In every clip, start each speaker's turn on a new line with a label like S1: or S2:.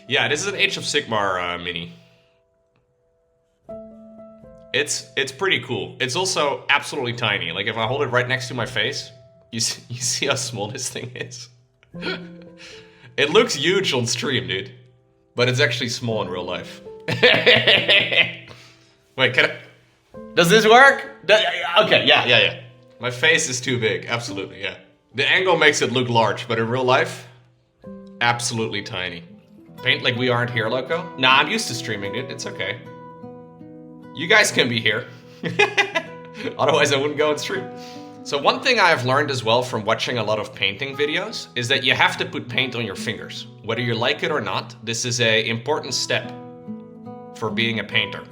S1: Yeah, this is an Age of Sigmar mini. It's pretty cool. It's also absolutely tiny. Like if I hold it right next to my face, you see how small this thing is. It looks huge on stream, dude, but it's actually small in real life. Wait, does this work? Okay, yeah. My face is too big, absolutely, yeah. The angle makes it look large, but in real life, absolutely tiny. Paint like we aren't here, Lowko? Nah, I'm used to streaming, dude, it's okay. You guys can be here. Otherwise I wouldn't go and stream. So one thing I've learned as well from watching a lot of painting videos is that you have to put paint on your fingers. Whether you like it or not, this is an important step for being a painter.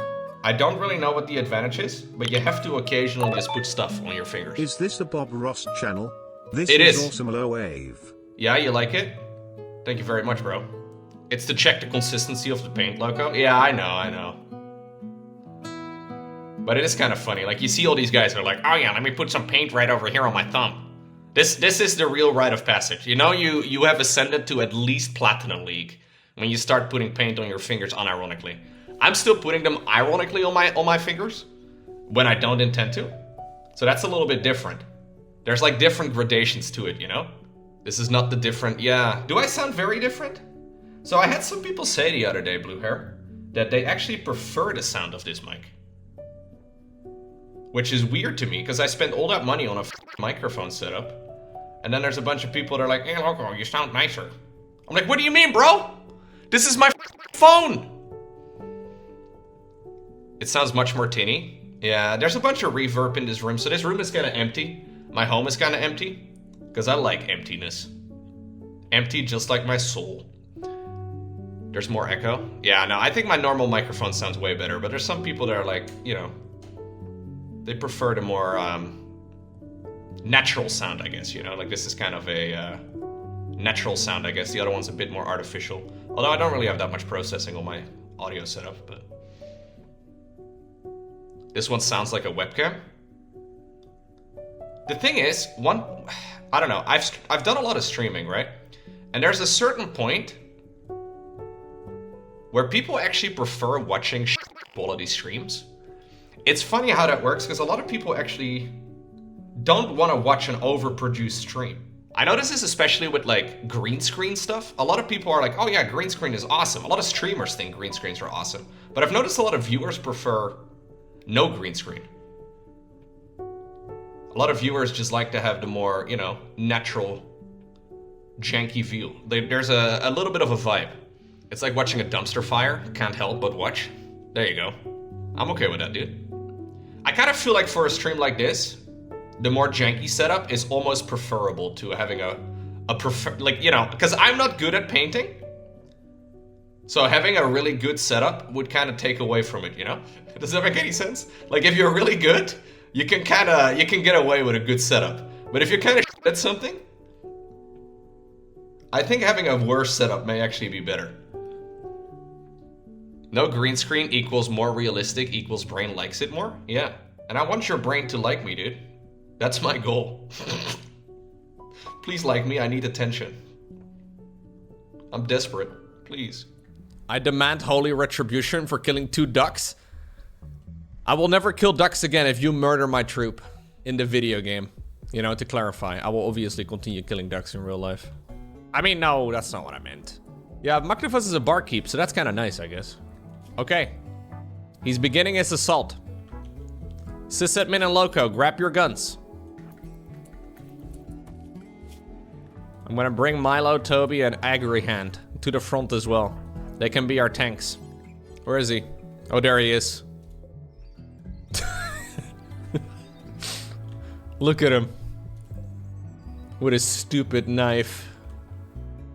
S1: I don't really know what the advantage is, but you have to occasionally just put stuff on your fingers.
S2: Is this a Bob Ross channel? This
S1: it is
S2: awesome, low wave.
S1: Yeah, you like it? Thank you very much, bro. It's to check the consistency of the paint, Lowko. Yeah, I know. But it is kind of funny. Like, you see all these guys are like, oh yeah, let me put some paint right over here on my thumb. This is the real rite of passage. You know, you have ascended to at least Platinum League when you start putting paint on your fingers unironically. I'm still putting them ironically on my fingers when I don't intend to. So that's a little bit different. There's like different gradations to it, you know? This is not the different, yeah. Do I sound very different? So I had some people say the other day, Blue Hair, that they actually prefer the sound of this mic. Which is weird to me, because I spent all that money on a microphone setup. And then there's a bunch of people that are like, hey, Lowko, you sound nicer. I'm like, what do you mean, bro? This is my phone! It sounds much more tinny. Yeah, there's a bunch of reverb in this room, so this room is kind of empty. My home is kind of empty, because I like emptiness. Empty just like my soul. There's more echo. Yeah, no, I think my normal microphone sounds way better, but there's some people that are like, you know, they prefer the more natural sound, I guess, you know? Like, this is kind of a natural sound, I guess. The other one's a bit more artificial. Although I don't really have that much processing on my audio setup, but... This one sounds like a webcam. The thing is, I don't know, I've done a lot of streaming, right? And there's a certain point where people actually prefer watching quality streams. It's funny how that works, because a lot of people actually don't want to watch an overproduced stream. I notice this especially with like green screen stuff. A lot of people are like, oh yeah, green screen is awesome. A lot of streamers think green screens are awesome. But I've noticed a lot of viewers prefer no green screen. A lot of viewers just like to have the more, you know, natural, janky view. There's a little bit of a vibe. It's like watching a dumpster fire. Can't help but watch. There you go. I'm okay with that, dude. I kind of feel like for a stream like this, the more janky setup is almost preferable to having like, you know, because I'm not good at painting. So having a really good setup would kind of take away from it, you know? Does that make any sense? Like, if you're really good, you can get away with a good setup. But if you're kind of at something, I think having a worse setup may actually be better. No green screen equals more realistic equals brain likes it more? Yeah. And I want your brain to like me, dude. That's my goal. Please like me, I need attention. I'm desperate. Please. I demand holy retribution for killing 2 ducks. I will never kill ducks again if you murder my troop in the video game. You know, to clarify, I will obviously continue killing ducks in real life. I mean, no, that's not what I meant. Yeah, Magnifus is a barkeep, so that's kind of nice, I guess. Okay. He's beginning his assault. Sysadmin and Lowko, grab your guns. I'm gonna bring Milo, Toby, and Agrihand to the front as well. They can be our tanks. Where is he? Oh, there he is. Look at him. With his stupid knife.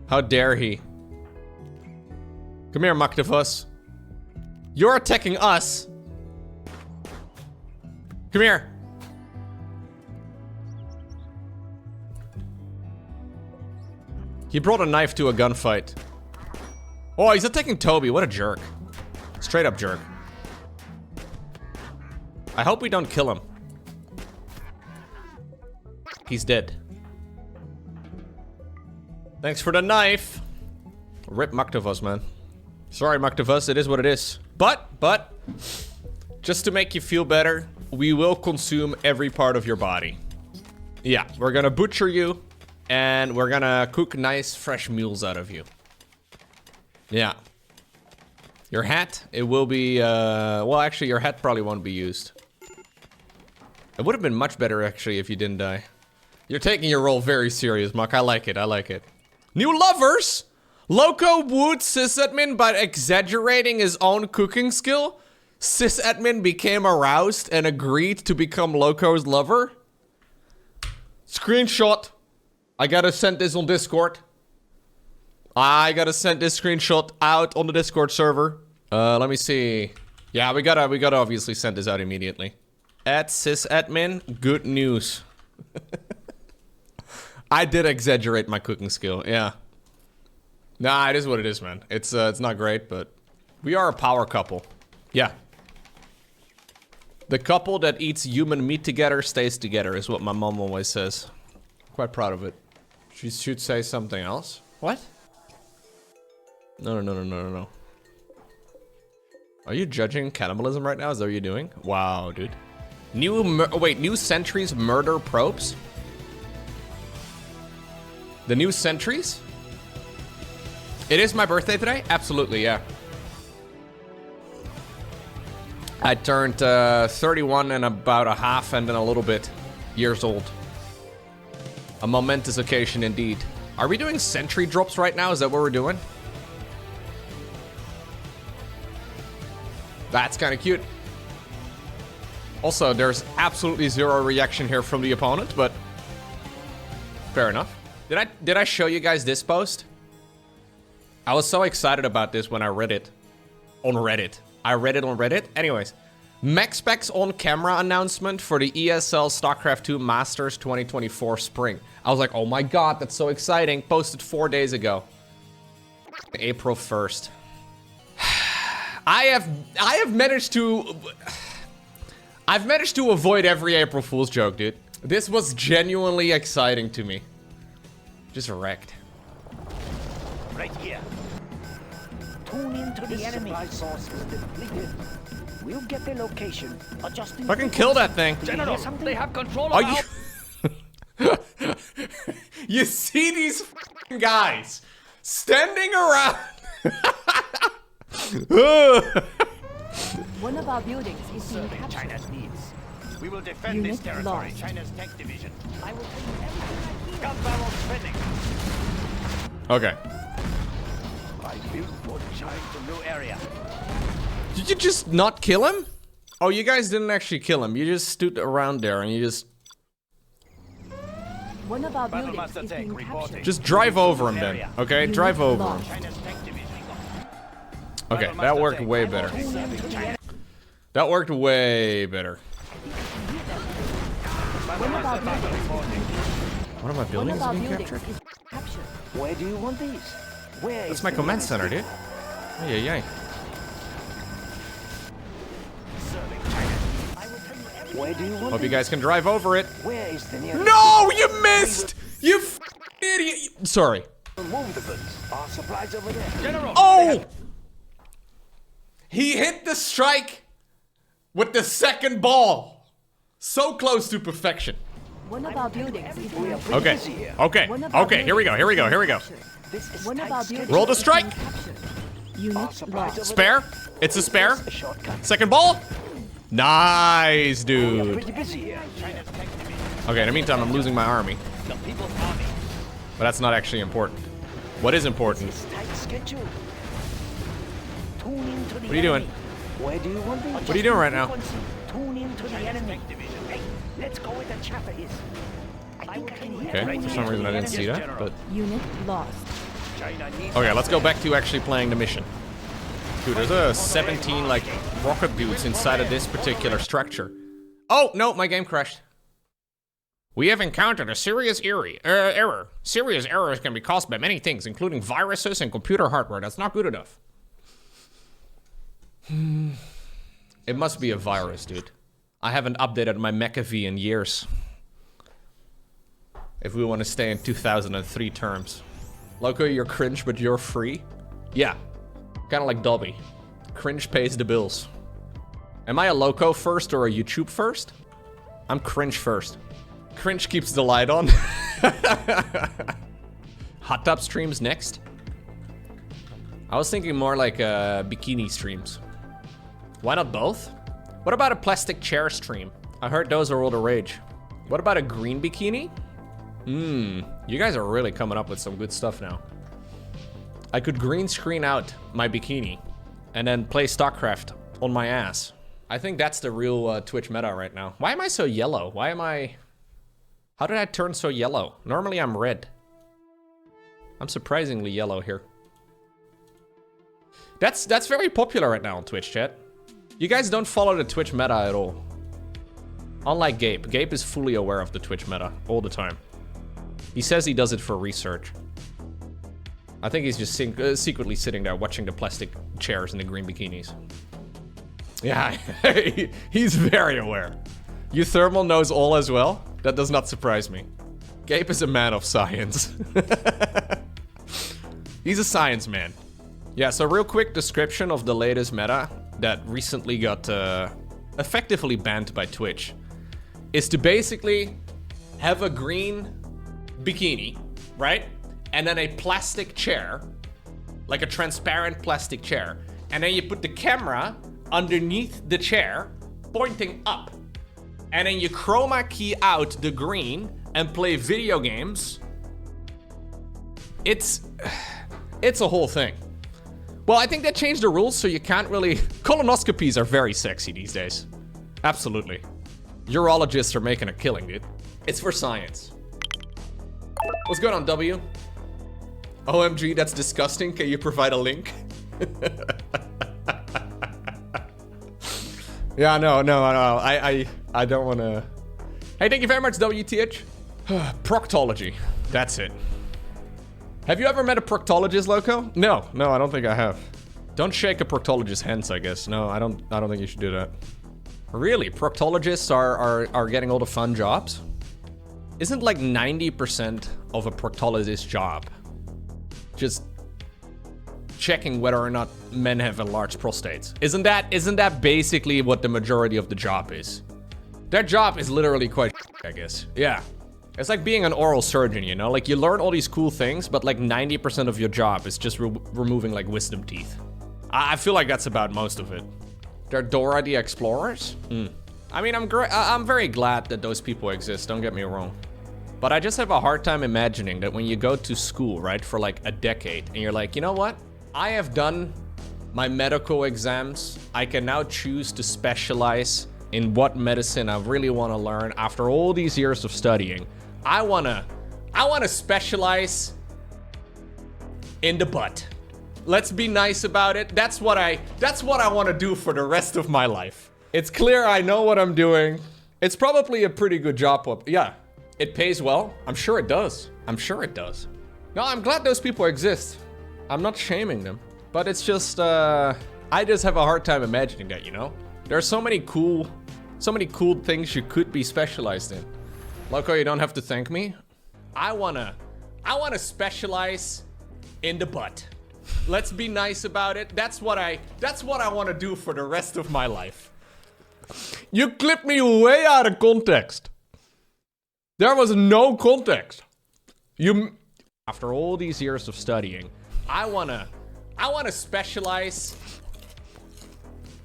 S1: How dare he? Come here, Magnifus. You're attacking us. Come here. He brought a knife to a gunfight. Oh, he's attacking Toby. What a jerk. Straight up jerk. I hope we don't kill him. He's dead. Thanks for the knife.
S3: Rip Muktavus, man. Sorry, Muktavus, it is what it is. But, just to make you feel better, we will consume every part of your body. Yeah, we're gonna butcher you, and we're gonna cook nice, fresh meals out of you. Yeah. Your hat, it will be, well, actually, your hat probably won't be used. It would have been much better, actually, if you didn't die. You're taking your role very serious, Muck. I like it, I like it. New lovers! Lowko wooed sysadmin by exaggerating his own cooking skill. Sysadmin became aroused and agreed to become Lowko's lover. Screenshot. I gotta send this on Discord. I gotta send this screenshot out on the Discord server. Let me see. Yeah, we gotta obviously send this out immediately. At sysadmin, good news. I did exaggerate my cooking skill, yeah. Nah, it is what it is, man. It's not great, but we are a power couple. Yeah. The couple that eats human meat together stays together is what my mom always says. Quite proud of it. She should say something else. What? No. Are you judging cannibalism right now? Is that what you're doing? Wow, dude. New sentries murder probes? The new sentries? It is my birthday today? Absolutely, yeah. I turned 31 and about a half and then a little bit years old. A momentous occasion indeed. Are we doing sentry drops right now? Is that what we're doing? That's kind of cute. Also, there's absolutely zero reaction here from the opponent, but fair enough. Did I show you guys this post? I was so excited about this when I read it on Reddit. I read it on Reddit. Anyways, max specs on camera announcement for the ESL StarCraft 2 Masters 2024 spring. I was like, oh my god, that's so exciting. Posted 4 days ago. April 1st. I've managed to avoid every April Fool's joke, dude. This was genuinely exciting to me. Just wrecked.
S4: Right here. Tune into the enemy. Supply source is depleted. We'll get the location. Adjusting.
S3: Fucking kill that thing.
S4: General, they have control
S3: Are
S4: of
S3: you? You see these guys standing around.
S5: One of our buildings is being
S4: Serving
S5: captured.
S4: China's needs. We will defend
S5: Unit
S4: this territory.
S5: lost.
S4: China's tech division. I will tell you everything. Gun barrel spinning.
S3: Okay.
S4: I built for China to new area.
S3: Did you just not kill him? Oh, you guys didn't actually kill him. You just stood around there and you just...
S5: One of our
S4: Battle
S5: buildings
S4: Master
S5: is
S4: tank
S5: being
S4: reporting.
S5: captured.
S3: Just drive over him then, okay?
S5: Unit
S3: Drive over him.
S5: lost.
S4: China's tech division.
S3: Okay, that worked way better.
S4: Serving China.
S3: That worked way better.
S5: One of our buildings,
S3: One of my
S5: one
S3: buildings
S5: of
S3: is
S5: our
S3: being
S5: buildings
S3: captured?
S5: is captured.
S4: Where do you want these? Where
S3: That's
S4: is
S3: my
S4: the
S3: command
S4: nearest
S3: center, dude. Yay.
S4: Serving China. I will tell you everything. Where do you want
S3: Hope you
S4: these?
S3: guys can drive over it.
S4: Where is the nearest?
S3: No, you missed! You idiot. Sorry.
S4: Move the goods. Our supplies over there. General.
S3: Oh! He hit the strike with the second ball. So close to perfection.
S5: One of our buildings is being captured.
S3: Okay.
S5: One of our
S3: Okay, here we go.
S5: buildings is being captured.
S4: This is
S5: One of our buildings
S3: Roll the
S5: is
S3: strike.
S5: being captured. Unit lost.
S3: Spare? It's a spare.
S4: a shortcut.
S3: Second ball. Nice,
S4: We are
S3: dude.
S4: pretty busy here. China's tech division.
S3: Okay, in the meantime, I'm losing my army.
S4: The People's Army.
S3: But that's not actually important. What is important?
S4: This tight schedule. Tune into the
S3: What are you doing?
S4: Where do you want these?
S3: What are you doing right now?
S4: Tune into the enemy. Hey, let's go where the chopper is. I will can hear
S3: Okay, for some reason I didn't see that, but...
S5: Unit lost.
S4: China needs
S3: Okay, let's go back to actually playing the mission. Dude, there's a 17, like, rocket dudes inside of this particular structure. Oh, no, my game crashed. We have encountered a serious error. Serious errors can be caused by many things, including viruses and computer hardware. That's not good enough. It must be a virus, dude. I haven't updated my McAfee in years. If we want to stay in 2003 terms. Lowko, you're cringe, but you're free. Yeah, kind of like Dobby. Cringe pays the bills. Am I a Lowko first or a YouTube first? I'm cringe first. Cringe keeps the light on. Hot tub streams next. I was thinking more like bikini streams. Why not both? What about a plastic chair stream? I heard those are all the rage. What about a green bikini? You guys are really coming up with some good stuff now. I could green screen out my bikini and then play StarCraft on my ass. I think that's the real Twitch meta right now. Why am I so yellow? Why am I... How did I turn so yellow? Normally I'm red. I'm surprisingly yellow here. That's very popular right now on Twitch, chat. You guys don't follow the Twitch meta at all. Unlike Gabe. Gabe is fully aware of the Twitch meta all the time. He says he does it for research. I think he's just secretly sitting there watching the plastic chairs and the green bikinis. Yeah, he's very aware. Euthermal knows all as well. That does not surprise me. Gabe is a man of science. He's a science man. Yeah, so real quick description of the latest meta that recently got effectively banned by Twitch is to basically have a green bikini, right? And then a plastic chair, like a transparent plastic chair. And then you put the camera underneath the chair, pointing up. And then you chroma key out the green and play video games. It's a whole thing. Well, I think they changed the rules so you can't really... Colonoscopies are very sexy these days. Absolutely. Urologists are making a killing, dude. It's for science. What's going on, W? OMG, that's disgusting. Can you provide a link? Yeah, no. I don't want to... Hey, thank you very much, WTH. Proctology. That's it. Have you ever met a proctologist, Lowko? No, I don't think I have. Don't shake a proctologist's hands, I guess. No, I don't think you should do that. Really? Proctologists are getting all the fun jobs? Isn't like 90% of a proctologist's job just checking whether or not men have enlarged prostates? Isn't that basically what the majority of the job is? Their job is literally quite I guess. Yeah. It's like being an oral surgeon, you know? Like, you learn all these cool things, but like 90% of your job is just removing like wisdom teeth. I feel like that's about most of it. They're Dora the Explorers? I mean, I'm very glad that those people exist, don't get me wrong. But I just have a hard time imagining that when you go to school, right, for like a decade, and you're like, you know what? I have done my medical exams. I can now choose to specialize in what medicine I really want to learn after all these years of studying. I wanna specialize in the butt. Let's be nice about it. That's what I want to do for the rest of my life. It's clear I know what I'm doing. It's probably a pretty good job. Yeah, it pays well. I'm sure it does. No, I'm glad those people exist. I'm not shaming them, but it's just I just have a hard time imagining that, you know? There are so many cool things you could be specialized in. Lowko, you don't have to thank me. I wanna specialize in the butt. Let's be nice about it. That's what I want to do for the rest of my life. You clipped me way out of context. There was no context. After all these years of studying, I wanna specialize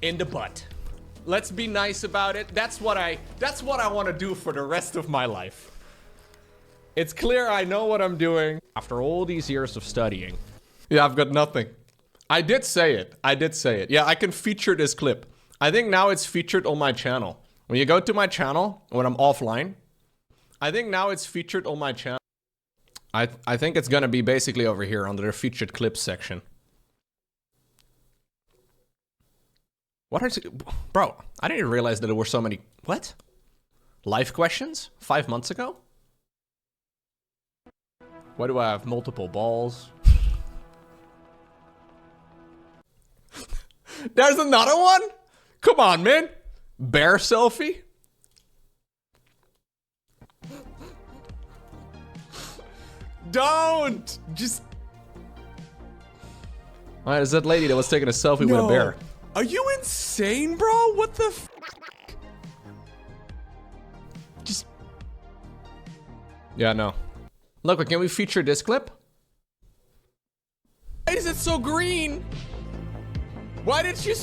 S3: in the butt. Let's be nice about it. That's what I want to do for the rest of my life. It's clear I know what I'm doing. After all these years of studying. Yeah, I've got nothing. I did say it. Yeah, I can feature this clip. I think now it's featured on my channel. When you go to my channel, when I'm offline, I think now it's featured on my channel. I think it's gonna be basically over here under the featured clips section. What are... Bro, I didn't realize that there were so many... What? Life questions? 5 months ago? Why do I have multiple balls? There's another one? Come on, man. Bear selfie? Don't! Just... Alright, there's that lady that was taking a selfie with a bear.
S6: Are you insane, bro? What the f?
S3: Just... Yeah, no. Look, can we feature this clip?
S6: Why is it so green? Why did you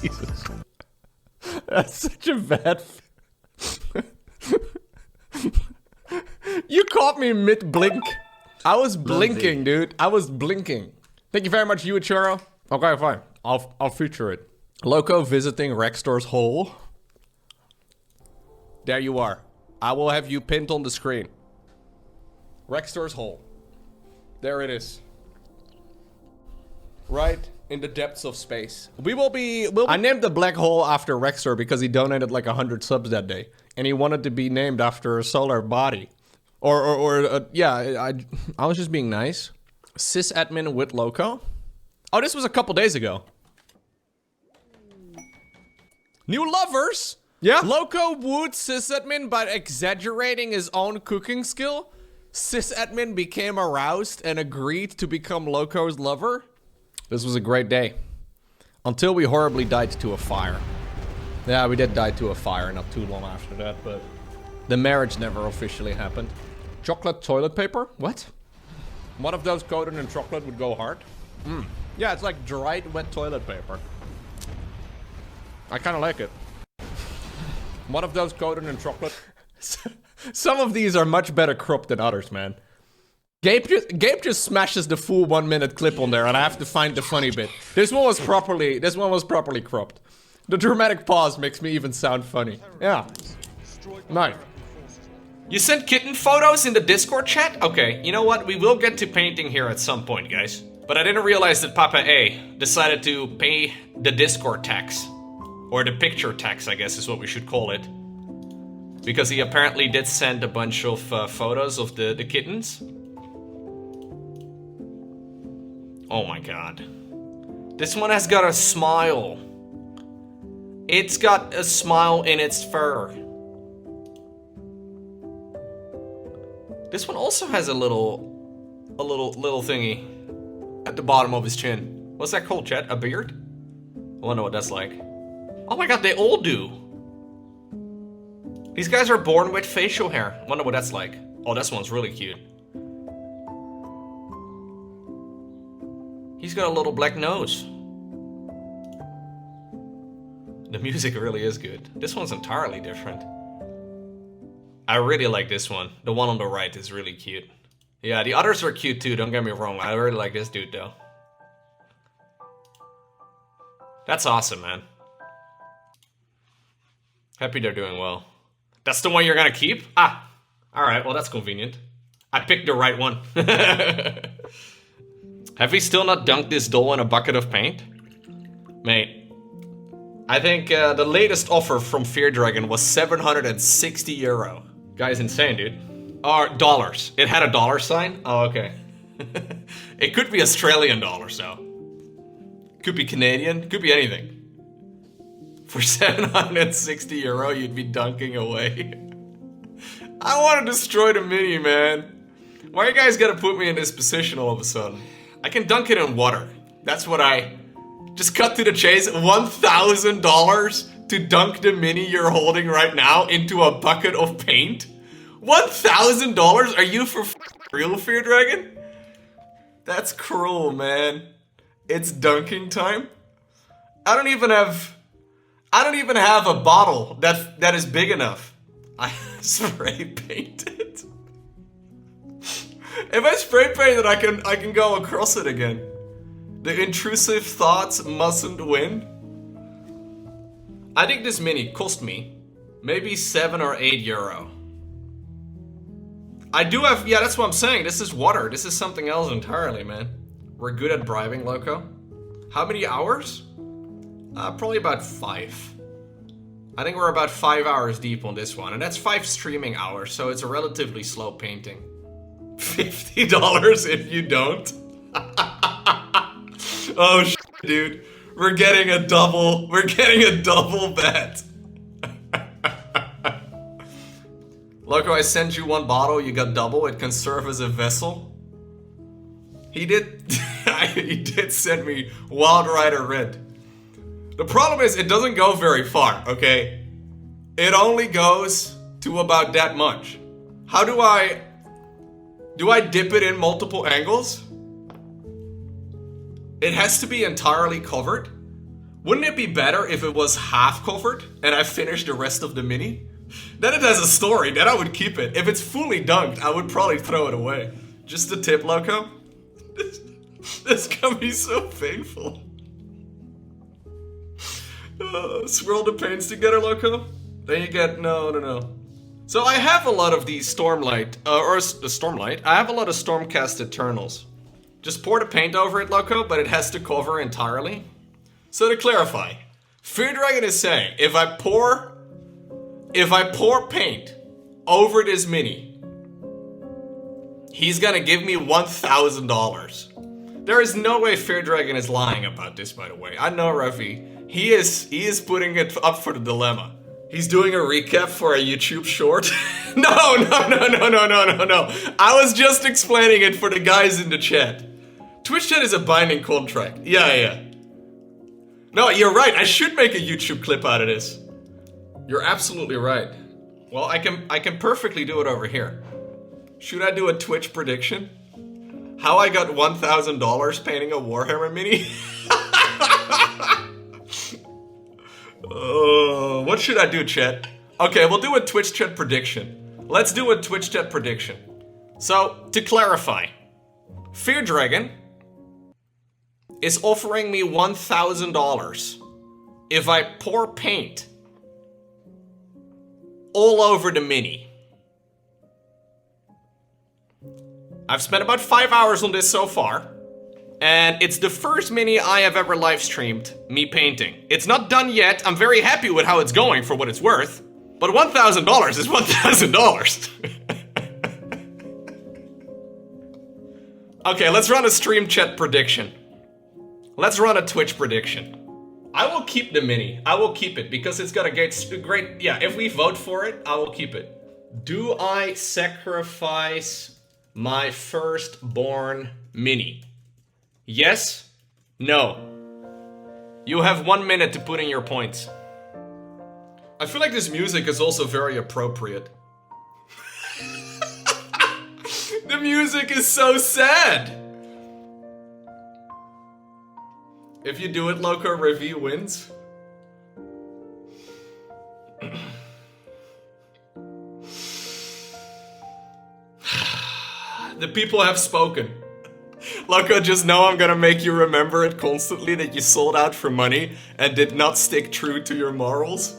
S3: Jesus. That's such a bad... You caught me mid-blink. I was blinking, dude. I was blinking. Thank you very much, you Churro. Okay, fine. I'll feature it. Lowko visiting Rextor's hole. There you are. I will have you pinned on the screen. Rextor's hole. There it is. Right in the depths of space. I named the black hole after Rextor because he donated like 100 subs that day. And he wanted to be named after a solar body. Yeah, I was just being nice. Sysadmin with Lowko. Oh, this was a couple days ago. New lovers? Yeah. Lowko wooed sysadmin by exaggerating his own cooking skill. Sysadmin became aroused and agreed to become Lowko's lover. This was a great day. Until we horribly died to a fire. Yeah, we did die to a fire not too long after that, but the marriage never officially happened. Chocolate toilet paper? What? One of those coated in chocolate would go hard. Yeah, it's like dried wet toilet paper. I kind of like it. One of those coated in chocolate. Some of these are much better cropped than others, man. Gabe just smashes the full 1 minute clip on there, and I have to find the funny bit. This one was properly cropped. The dramatic pause makes me even sound funny. Yeah. Nice.
S1: You sent kitten photos in the Discord chat? Okay, you know what? We will get to painting here at some point, guys. But I didn't realize that Papa A decided to pay the Discord tax. Or the picture tax, I guess is what we should call it. Because he apparently did send a bunch of photos of the kittens. Oh my god. This one has got a smile. It's got a smile in its fur. This one also has a little thingy at the bottom of his chin. What's that called, chat? A beard? I wonder what that's like. Oh my god, they all do. These guys are born with facial hair. Wonder what that's like. Oh, this one's really cute. He's got a little black nose. The music really is good. This one's entirely different. I really like this one. The one on the right is really cute. Yeah, the others are cute too, don't get me wrong. I really like this dude though. That's awesome, man. Happy they're doing well. That's the one you're gonna keep? Ah, alright, well that's convenient. I picked the right one. Have we still not dunked this doll in a bucket of paint? Mate, I think the latest offer from Fear Dragon was 760 euro. Guy's insane, dude. Or dollars. It had a dollar sign? Oh, okay. It could be Australian dollars, though. Could be Canadian, could be anything. For 760 euro, you'd be dunking away. I want to destroy the mini, man. Why you guys gotta put me in this position all of a sudden? I can dunk it in water. That's what I... Just cut to the chase. $1,000 to dunk the mini you're holding right now into a bucket of paint? $1,000? Are you for real, Fear Dragon? That's cruel, man. It's dunking time? I don't even have a bottle that is big enough. I spray painted. If I spray paint it, I can go across it again. The intrusive thoughts mustn't win. I think this mini cost me maybe 7 or 8 euro. I do have, yeah, that's what I'm saying. This is water. This is something else entirely, man. We're good at bribing, Lowko. How many hours? Probably about 5. I think we're about 5 hours deep on this one, and that's 5 streaming hours, so it's a relatively slow painting. $50 if you don't. Oh shit, dude. We're getting a double bet. Lowko, I sent you 1 bottle, you got double, it can serve as a vessel. He did he did send me Wild Rider Red. The problem is it doesn't go very far, okay? It only goes to about that much. How do I dip it in multiple angles? It has to be entirely covered. Wouldn't it be better if it was half covered and I finished the rest of the mini? Then it has a story, then I would keep it. If it's fully dunked, I would probably throw it away. Just a tip, Lowko. This can be so painful. Swirl the paints together, Lowko. Then you get, no. So I have a lot of these Stormlight, Stormlight. I have a lot of Stormcast Eternals. Just pour the paint over it, Lowko, but it has to cover entirely. So to clarify, Fear Dragon is saying, if I pour paint over this mini, he's gonna give me $1,000. There is no way Fear Dragon is lying about this, by the way. I know Ravi. He is putting it up for the dilemma. He's doing a recap for a YouTube short. No. I was just explaining it for the guys in the chat. Twitch chat is a binding contract. Yeah. No, you're right. I should make a YouTube clip out of this. You're absolutely right. Well, I can perfectly do it over here. Should I do a Twitch prediction? How I got $1,000 painting a Warhammer mini? What should I do, chat? Okay, we'll do a Twitch chat prediction. Let's do a Twitch chat prediction. So, to clarify, Fear Dragon is offering me $1,000 if I pour paint all over the mini. I've spent about 5 hours on this so far, and it's the first mini I have ever live streamed me painting. It's not done yet. I'm very happy with how it's going for what it's worth, but $1,000 is $1,000. Okay, let's run a stream chat prediction. Let's run a Twitch prediction. I will keep the mini. I will keep it because it's got a great... Yeah, if we vote for it, I will keep it. Do I sacrifice my firstborn mini? Yes? No? You have 1 minute to put in your points. I feel like this music is also very appropriate. The music is so sad. If you do it, Lowko, review wins. The people have spoken. Lowko, just know I'm gonna make you remember it constantly that you sold out for money and did not stick true to your morals.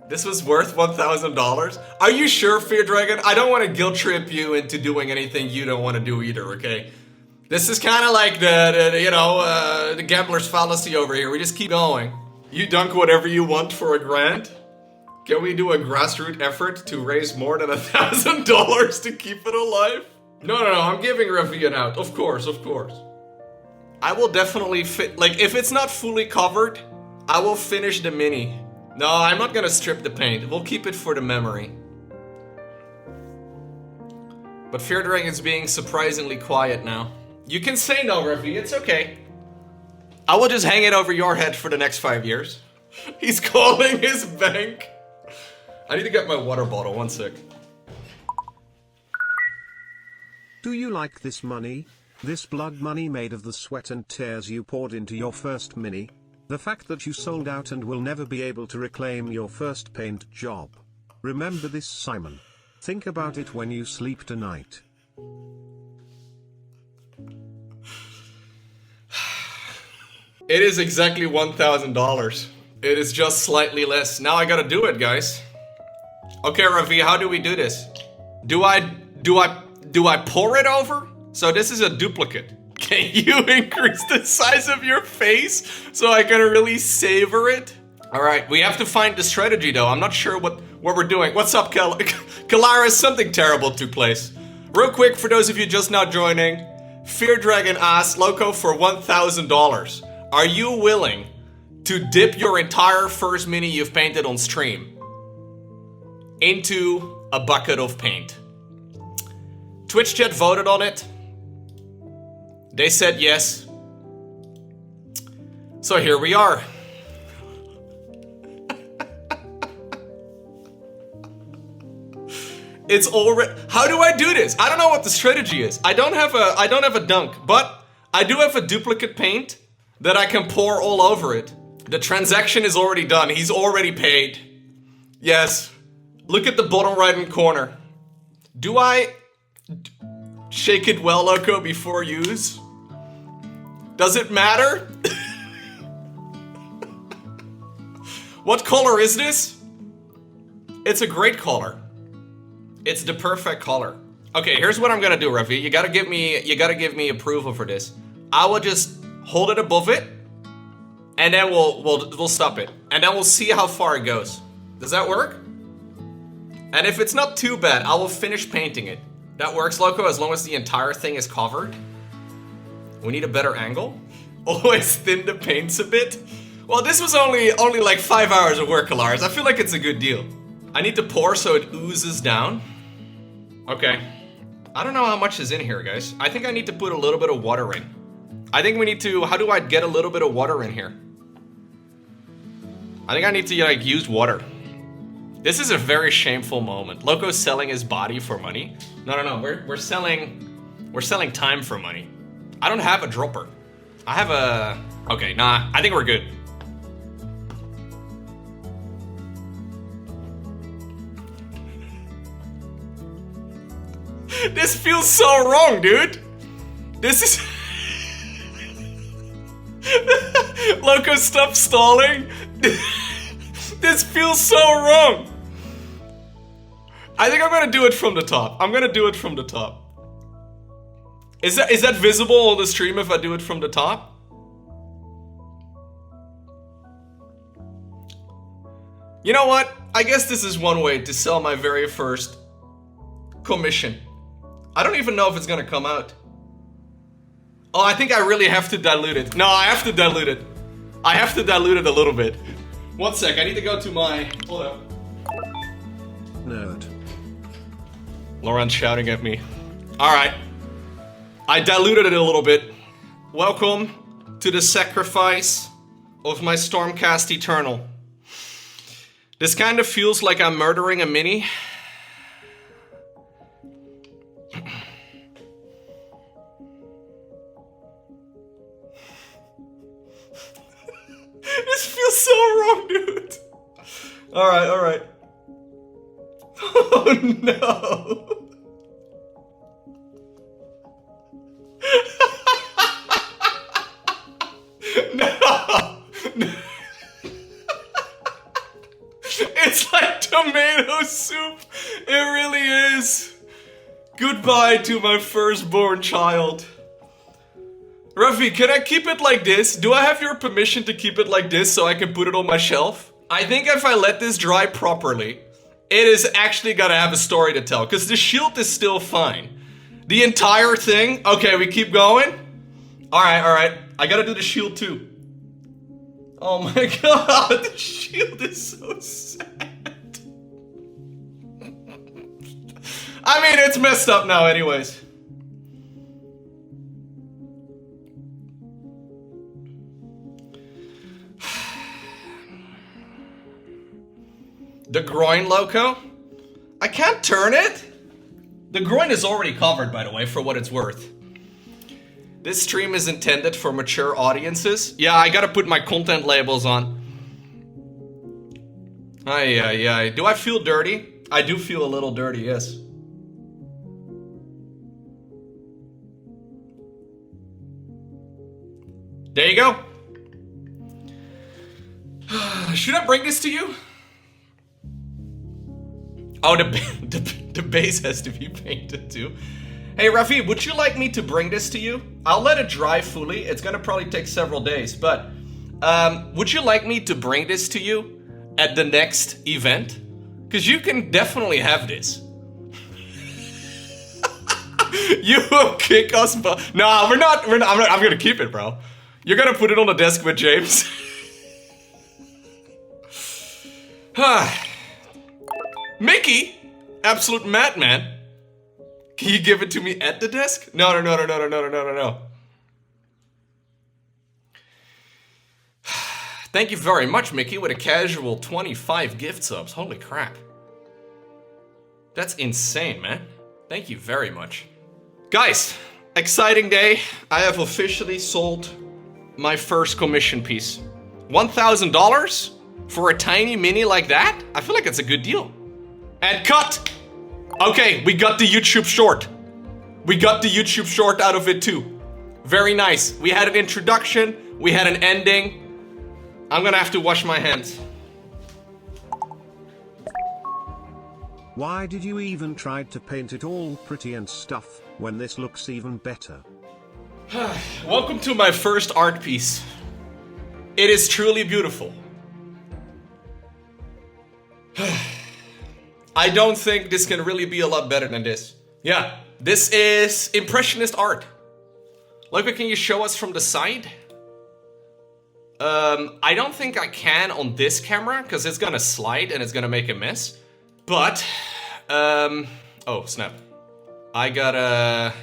S1: This was worth $1,000? Are you sure, Fear Dragon? I don't want to guilt trip you into doing anything you don't want to do either, okay? This is kind of like the gambler's fallacy over here. We just keep going. You dunk whatever you want for $1,000? Can we do a grassroots effort to raise more than $1,000 to keep it alive? No, I'm giving Ravi an out. Of course. I will definitely if it's not fully covered, I will finish the mini. No, I'm not gonna strip the paint. We'll keep it for the memory. But Fear Dragon is being surprisingly quiet now. You can say no, Ravi, it's okay. I will just hang it over your head for the next 5 years. He's calling his bank. I need to get my water bottle, 1 sec.
S2: Do you like this money? This blood money made of the sweat and tears you poured into your first mini? The fact that you sold out and will never be able to reclaim your first paint job. Remember this, Simon. Think about it when you sleep tonight.
S1: It is exactly $1,000. It is just slightly less. Now I gotta do it, guys. Okay, Ravi, how do we do this? Do I pour it over? So this is a duplicate. Can you increase the size of your face so I can really savor it? All right, we have to find the strategy though. I'm not sure what we're doing. What's up, Kalaris? Something terrible took place. Real quick, for those of you just now joining, Fear Dragon asked Lowko for $1,000. Are you willing to dip your entire first mini you've painted on stream into a bucket of paint? Twitch chat voted on it. They said yes. So here we are. It's already. How do I do this? I don't know what the strategy is. I don't have a dunk, but I do have a duplicate paint that I can pour all over it. The transaction is already done. He's already paid. Yes. Look at the bottom right hand corner. Do I shake it well, Lowko, before use? Does it matter? What color is this? It's a great color. It's the perfect color. Okay, here's what I'm gonna do, Rafi. You gotta give me approval for this. I will just hold it above it, and then we'll stop it, and then we'll see how far it goes. Does that work? And if it's not too bad, I will finish painting it. That works, Lowko, as long as the entire thing is covered. We need a better angle. Always thin the paints a bit. Well, this was only like 5 hours of work, Alaris. I feel like it's a good deal. I need to pour so it oozes down. Okay. I don't know how much is in here, guys. I think I need to put a little bit of water in. I think we need to... How do I get a little bit of water in here? I think I need to, like, use water. This is a very shameful moment. Lowko's selling his body for money. No. We're selling time for money. I don't have a dropper. I have a... Okay, nah. I think we're good. This feels so wrong, dude. This is... Lowko, stop stalling. This feels so wrong. I think I'm gonna do it from the top. Is that visible on the stream if I do it from the top? You know what? I guess this is one way to sell my very first commission. I don't even know if it's gonna come out. Oh, I think I really have to dilute it. No, I have to dilute it. I have to dilute it a little bit. One sec, I need to go to my... Hold up.
S2: Nerd.
S1: Laurent's shouting at me. Alright. I diluted it a little bit. Welcome to the sacrifice of my Stormcast Eternal. This kind of feels like I'm murdering a mini. This feels so wrong, dude. Alright. Oh no. No. It's like tomato soup. It really is. Goodbye to my firstborn child. Rafi, can I keep it like this? Do I have your permission to keep it like this so I can put it on my shelf? I think if I let this dry properly, it is actually gonna have a story to tell, because the shield is still fine. The entire thing? Okay, we keep going? Alright. I gotta do the shield too. Oh my god, the shield is so sad. I mean, it's messed up now anyways. The groin, Lowko? I can't turn it? The groin is already covered, by the way, for what it's worth. This stream is intended for mature audiences. Yeah, I gotta put my content labels on. Ay. Do I feel dirty? I do feel a little dirty, yes. There you go. Should I bring this to you? Oh, the base has to be painted too. Hey, Rafi, would you like me to bring this to you? I'll let it dry fully. It's gonna probably take several days, but would you like me to bring this to you at the next event? Because you can definitely have this. You will kick us, but no, we're not. I'm gonna keep it, bro. You're gonna put it on the desk with James. Mickey, absolute madman. Can you give it to me at the desk? No. Thank you very much, Mickey, with a casual 25 gift subs. Holy crap. That's insane, man. Thank you very much. Guys, exciting day. I have officially sold my first commission piece. $1,000 for a tiny mini like that? I feel like it's a good deal. And cut! Okay, we got the YouTube short. We got the YouTube short out of it too. Very nice. We had an introduction, we had an ending. I'm gonna have to wash my hands.
S2: Why did you even try to paint it all pretty and stuff, when this looks even better?
S1: Welcome to my first art piece. It is truly beautiful. I don't think this can really be a lot better than this. Yeah, this is impressionist art. Lowko, can you show us from the side? I don't think I can on this camera, because it's gonna slide and it's gonna make a mess. But, oh snap. I gotta...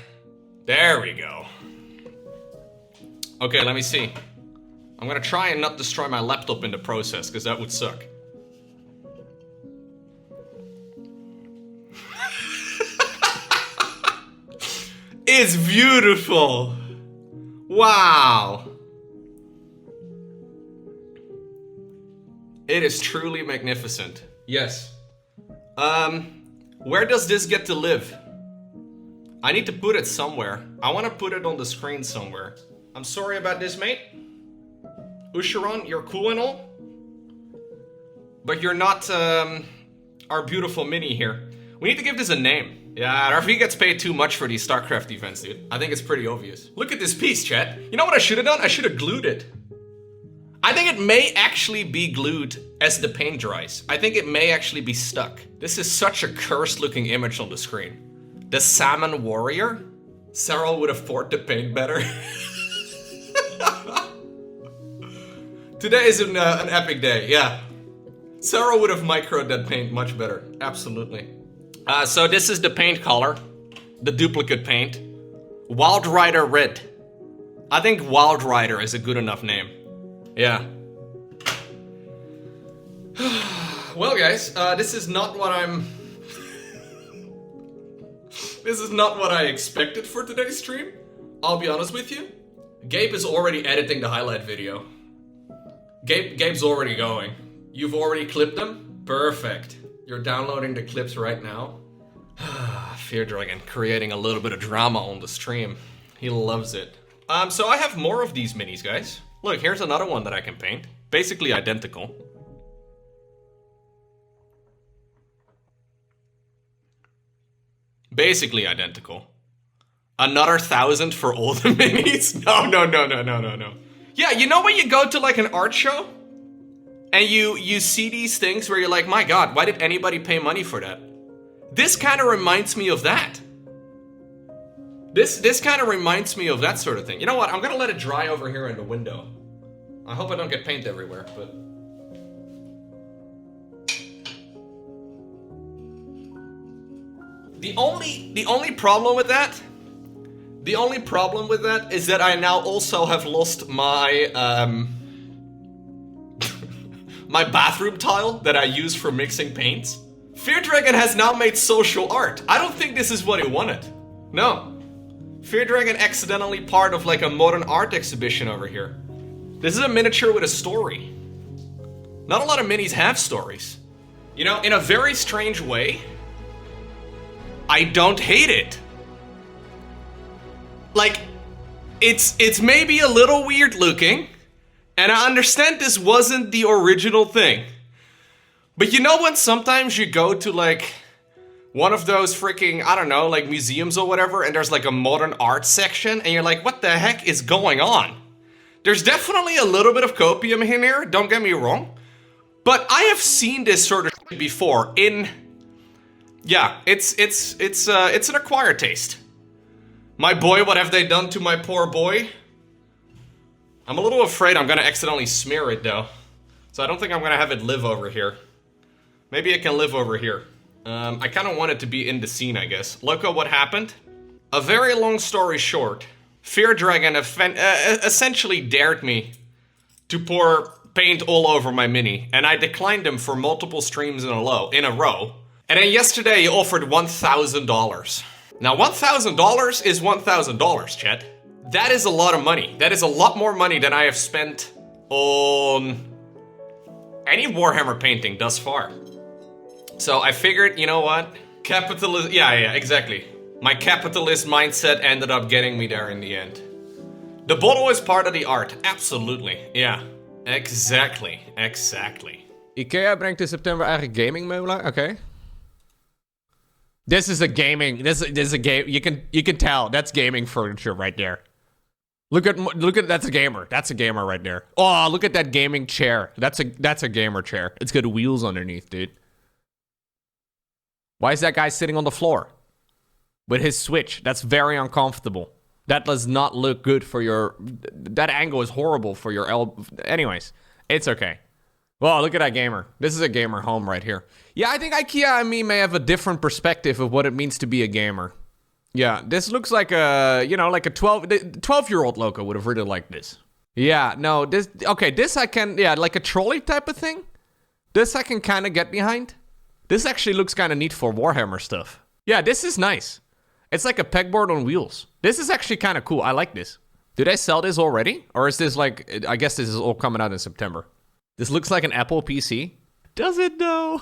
S1: There we go. Okay, let me see. I'm gonna try and not destroy my laptop in the process, because that would suck. It's beautiful! Wow! It is truly magnificent. Yes. Where does this get to live? I need to put it somewhere. I want to put it on the screen somewhere. I'm sorry about this, mate. Usharon, you're cool and all, but you're not our beautiful mini here. We need to give this a name. Yeah, RV gets paid too much for these StarCraft events, dude. I think it's pretty obvious. Look at this piece, chat. You know what I should have done? I should have glued it. I think it may actually be glued as the paint dries. I think it may actually be stuck. This is such a cursed looking image on the screen. The Salmon Warrior? Cyril would afford to paint better. Today is an epic day, yeah. Cyril would have microed that paint much better, absolutely. So this is the paint color, the duplicate paint. Wild Rider Red. I think Wild Rider is a good enough name. Yeah. Well, guys, this is not what I'm... This is not what I expected for today's stream. I'll be honest with you. Gabe is already editing the highlight video. Gabe's already going. You've already clipped them? Perfect. You're downloading the clips right now. Fear Dragon creating a little bit of drama on the stream. He loves it. So I have more of these minis, guys. Look, here's another one that I can paint. Basically identical. Basically identical. Another 1,000 for all the minis? No. Yeah, you know when you go to like an art show? And you see these things where you're like, my god, why did anybody pay money for that? This kind of reminds me of that. This kind of reminds me of that sort of thing. You know what? I'm gonna let it dry over here in the window. I hope I don't get paint everywhere, but... The only problem with that... The only problem with that is that I now also have lost my, my bathroom tile that I use for mixing paints. Fear Dragon has now made social art. I don't think this is what he wanted. No. Fear Dragon accidentally part of like a modern art exhibition over here. This is a miniature with a story. Not a lot of minis have stories. You know, in a very strange way, I don't hate it. Like, it's maybe a little weird looking, and I understand this wasn't the original thing. But you know when sometimes you go to like one of those freaking, I don't know, like museums or whatever, and there's like a modern art section, and you're like, what the heck is going on? There's definitely a little bit of copium in here, don't get me wrong. But I have seen this sort of shit before in... Yeah, it's an acquired taste. My boy, what have they done to my poor boy? I'm a little afraid I'm gonna accidentally smear it though. So I don't think I'm gonna have it live over here. Maybe it can live over here. I kind of wanted to be in the scene, I guess. Lowko, what happened? A very long story short, Fear Dragon essentially dared me to pour paint all over my mini, and I declined him for multiple streams in a row. And then yesterday he offered $1,000. Now $1,000 is $1,000, chat. That is a lot of money. That is a lot more money than I have spent on any Warhammer painting thus far. So I figured, you know what? Capitalism, yeah, exactly. My capitalist mindset ended up getting me there in the end. The bottle is part of the art, absolutely. Yeah, exactly.
S3: IKEA brengt in september eigen gaming meubelen. Oké. This is a gaming. This is a game. You can tell that's gaming furniture right there. Look at that's a gamer. That's a gamer right there. Oh, look at that gaming chair. That's a gamer chair. It's got wheels underneath, dude. Why is that guy sitting on the floor with his Switch? That's very uncomfortable. That does not look good for your... That angle is horrible for your elbow. Anyways, it's okay. Well, look at that gamer. This is a gamer home right here. Yeah, I think IKEA and me may have a different perspective of what it means to be a gamer. Yeah, this looks like a, you know, like a 12-year-old Lowko would have really liked this. Yeah, no, this... Okay, this I can... Yeah, like a trolley type of thing. This I can kind of get behind. This actually looks kind of neat for Warhammer stuff. Yeah, this is nice. It's like a pegboard on wheels. This is actually kind of cool. I like this. Do they sell this already? Or is this like... I guess this is all coming out in September. This looks like an Apple PC. Does it though?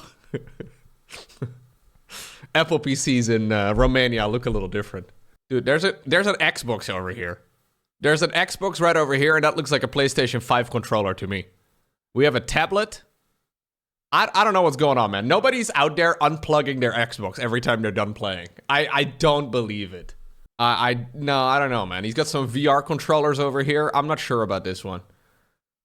S3: Apple PCs in Romania look a little different. Dude, there's an Xbox over here. There's an Xbox right over here, and that looks like a PlayStation 5 controller to me. We have a tablet. I don't know what's going on, man. Nobody's out there unplugging their Xbox every time they're done playing. I don't believe it. No, I don't know, man. He's got some VR controllers over here. I'm not sure about this one.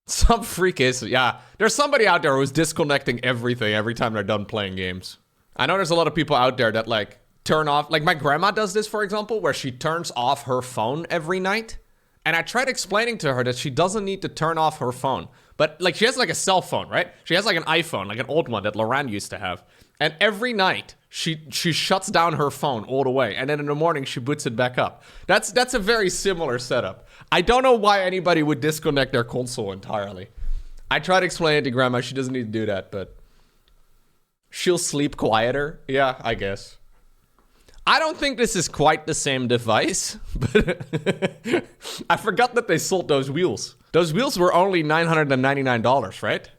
S3: Some freak is, yeah. There's somebody out there who's disconnecting everything every time they're done playing games. I know there's a lot of people out there that like turn off, like my grandma does this, for example, where she turns off her phone every night. And I tried explaining to her that she doesn't need to turn off her phone. But like she has like a cell phone, right? She has like an iPhone, like an old one that Loran used to have. And every night she shuts down her phone all the way. And then in the morning she boots it back up. That's a very similar setup. I don't know why anybody would disconnect their console entirely. I tried explaining to grandma she doesn't need to do that, but she'll sleep quieter. Yeah, I guess. I don't think this is quite the same device, but I forgot that they sold those wheels. Those wheels were only $999, right?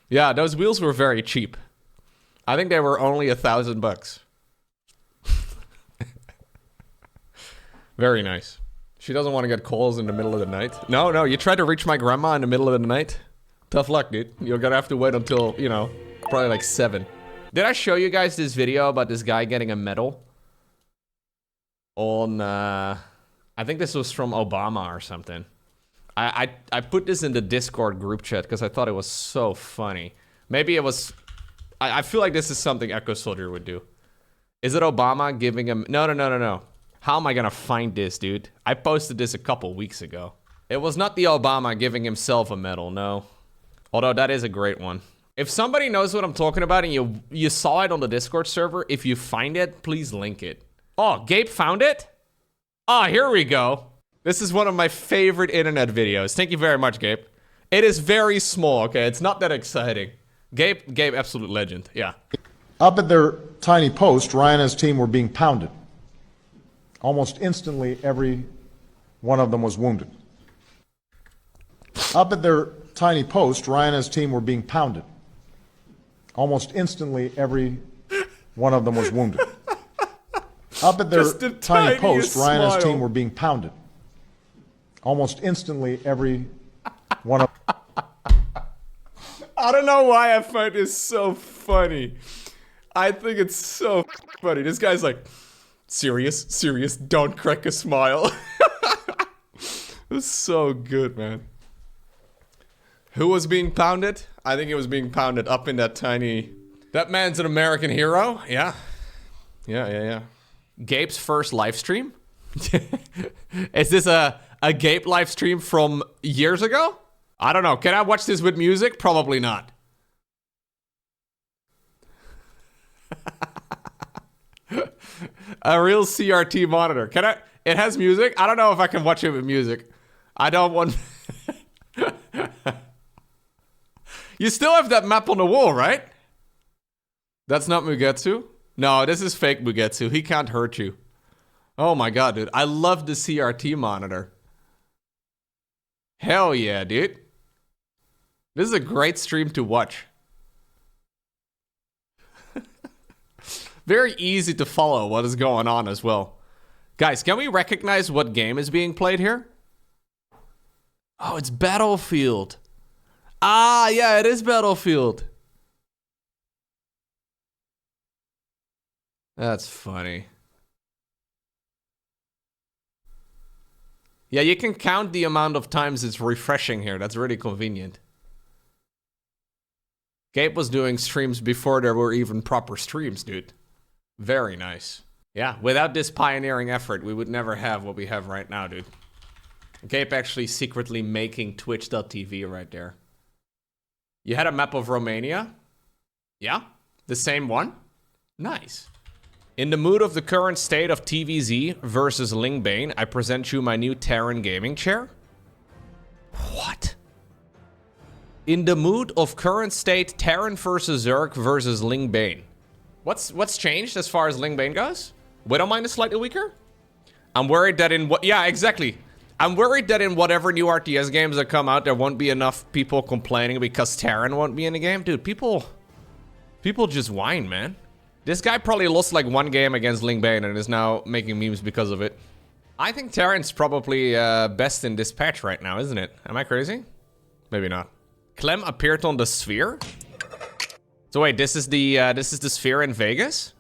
S3: Yeah, those wheels were very cheap. I think they were only $1,000. Very nice. She doesn't want to get calls in the middle of the night. No, you tried to reach my grandma in the middle of the night? Tough luck, dude. You're gonna have to wait until, you know, probably like 7. Did I show you guys this video about this guy getting a medal? On, I think this was from Obama or something. I put this in the Discord group chat because I thought it was so funny. Maybe it was... I feel like this is something Echo Soldier would do. Is it Obama giving him... No. How am I gonna find this, dude? I posted this a couple weeks ago. It was not the Obama giving himself a medal, no. Although that is a great one. If somebody knows what I'm talking about and you saw it on the Discord server, if you find it, please link it. Oh, Gabe found it? Ah, here we go. This is one of my favorite internet videos. Thank you very much, Gabe. It is very small, okay? It's not that exciting. Gabe, absolute legend, yeah.
S7: Up at their tiny post, Ryan and his team were being pounded. Almost instantly, every one of them was wounded. Up at their tiny post, Ryan and his team were being pounded. Almost instantly, every one of them was wounded. Up at their tiny post, Ryan and his team were being pounded. Almost instantly, every one of...
S3: I don't know why I find this so funny. I think it's so funny. This guy's like, serious, don't crack a smile. It's so good, man. Who was being pounded? I think he was being pounded up in that tiny... That man's an American hero, yeah. Yeah. Gabe's first live stream? Is this a Gabe live stream from years ago? I don't know. Can I watch this with music? Probably not. A real CRT monitor. Can I? It has music? I don't know if I can watch it with music. I don't want... You still have that map on the wall, right? That's not Mugetsu? No, this is fake Mugetsu. He can't hurt you. Oh my god, dude. I love the CRT monitor. Hell yeah, dude. This is a great stream to watch. Very easy to follow what is going on as well. Guys, can we recognize what game is being played here? Oh, it's Battlefield. Ah, yeah, it is Battlefield. That's funny. Yeah, you can count the amount of times it's refreshing here. That's really convenient. Gabe was doing streams before there were even proper streams, dude. Very nice. Yeah, without this pioneering effort, we would never have what we have right now, dude. Gabe actually secretly making Twitch.tv right there. You had a map of Romania? Yeah? The same one? Nice. In the mood of the current state of TVZ versus Lingbane, I present you my new Terran gaming chair. What? In the mood of current state Terran versus Zerg versus Lingbane. What's changed as far as Lingbane goes? Widowmine is slightly weaker? I'm worried that in what... Yeah, exactly. I'm worried that in whatever new RTS games that come out, there won't be enough people complaining because Terran won't be in the game. Dude, people just whine, man. This guy probably lost like one game against Lingbane and is now making memes because of it. I think Terran's probably best in this patch right now, isn't it? Am I crazy? Maybe not. Clem appeared on the Sphere? So wait, this is the Sphere in Vegas?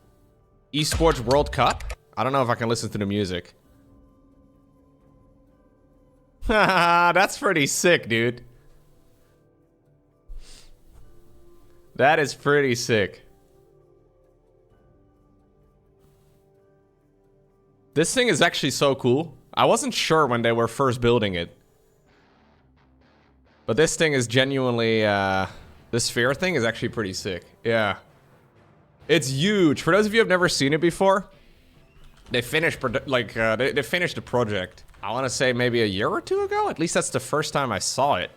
S3: Esports World Cup? I don't know if I can listen to the music. That's pretty sick, dude. That is pretty sick. This thing is actually so cool. I wasn't sure when they were first building it. But this thing is genuinely, the Sphere thing is actually pretty sick. Yeah. It's huge. For those of you who have never seen it before, they finished, they finished the project. I want to say maybe a year or two ago. At least that's the first time I saw it.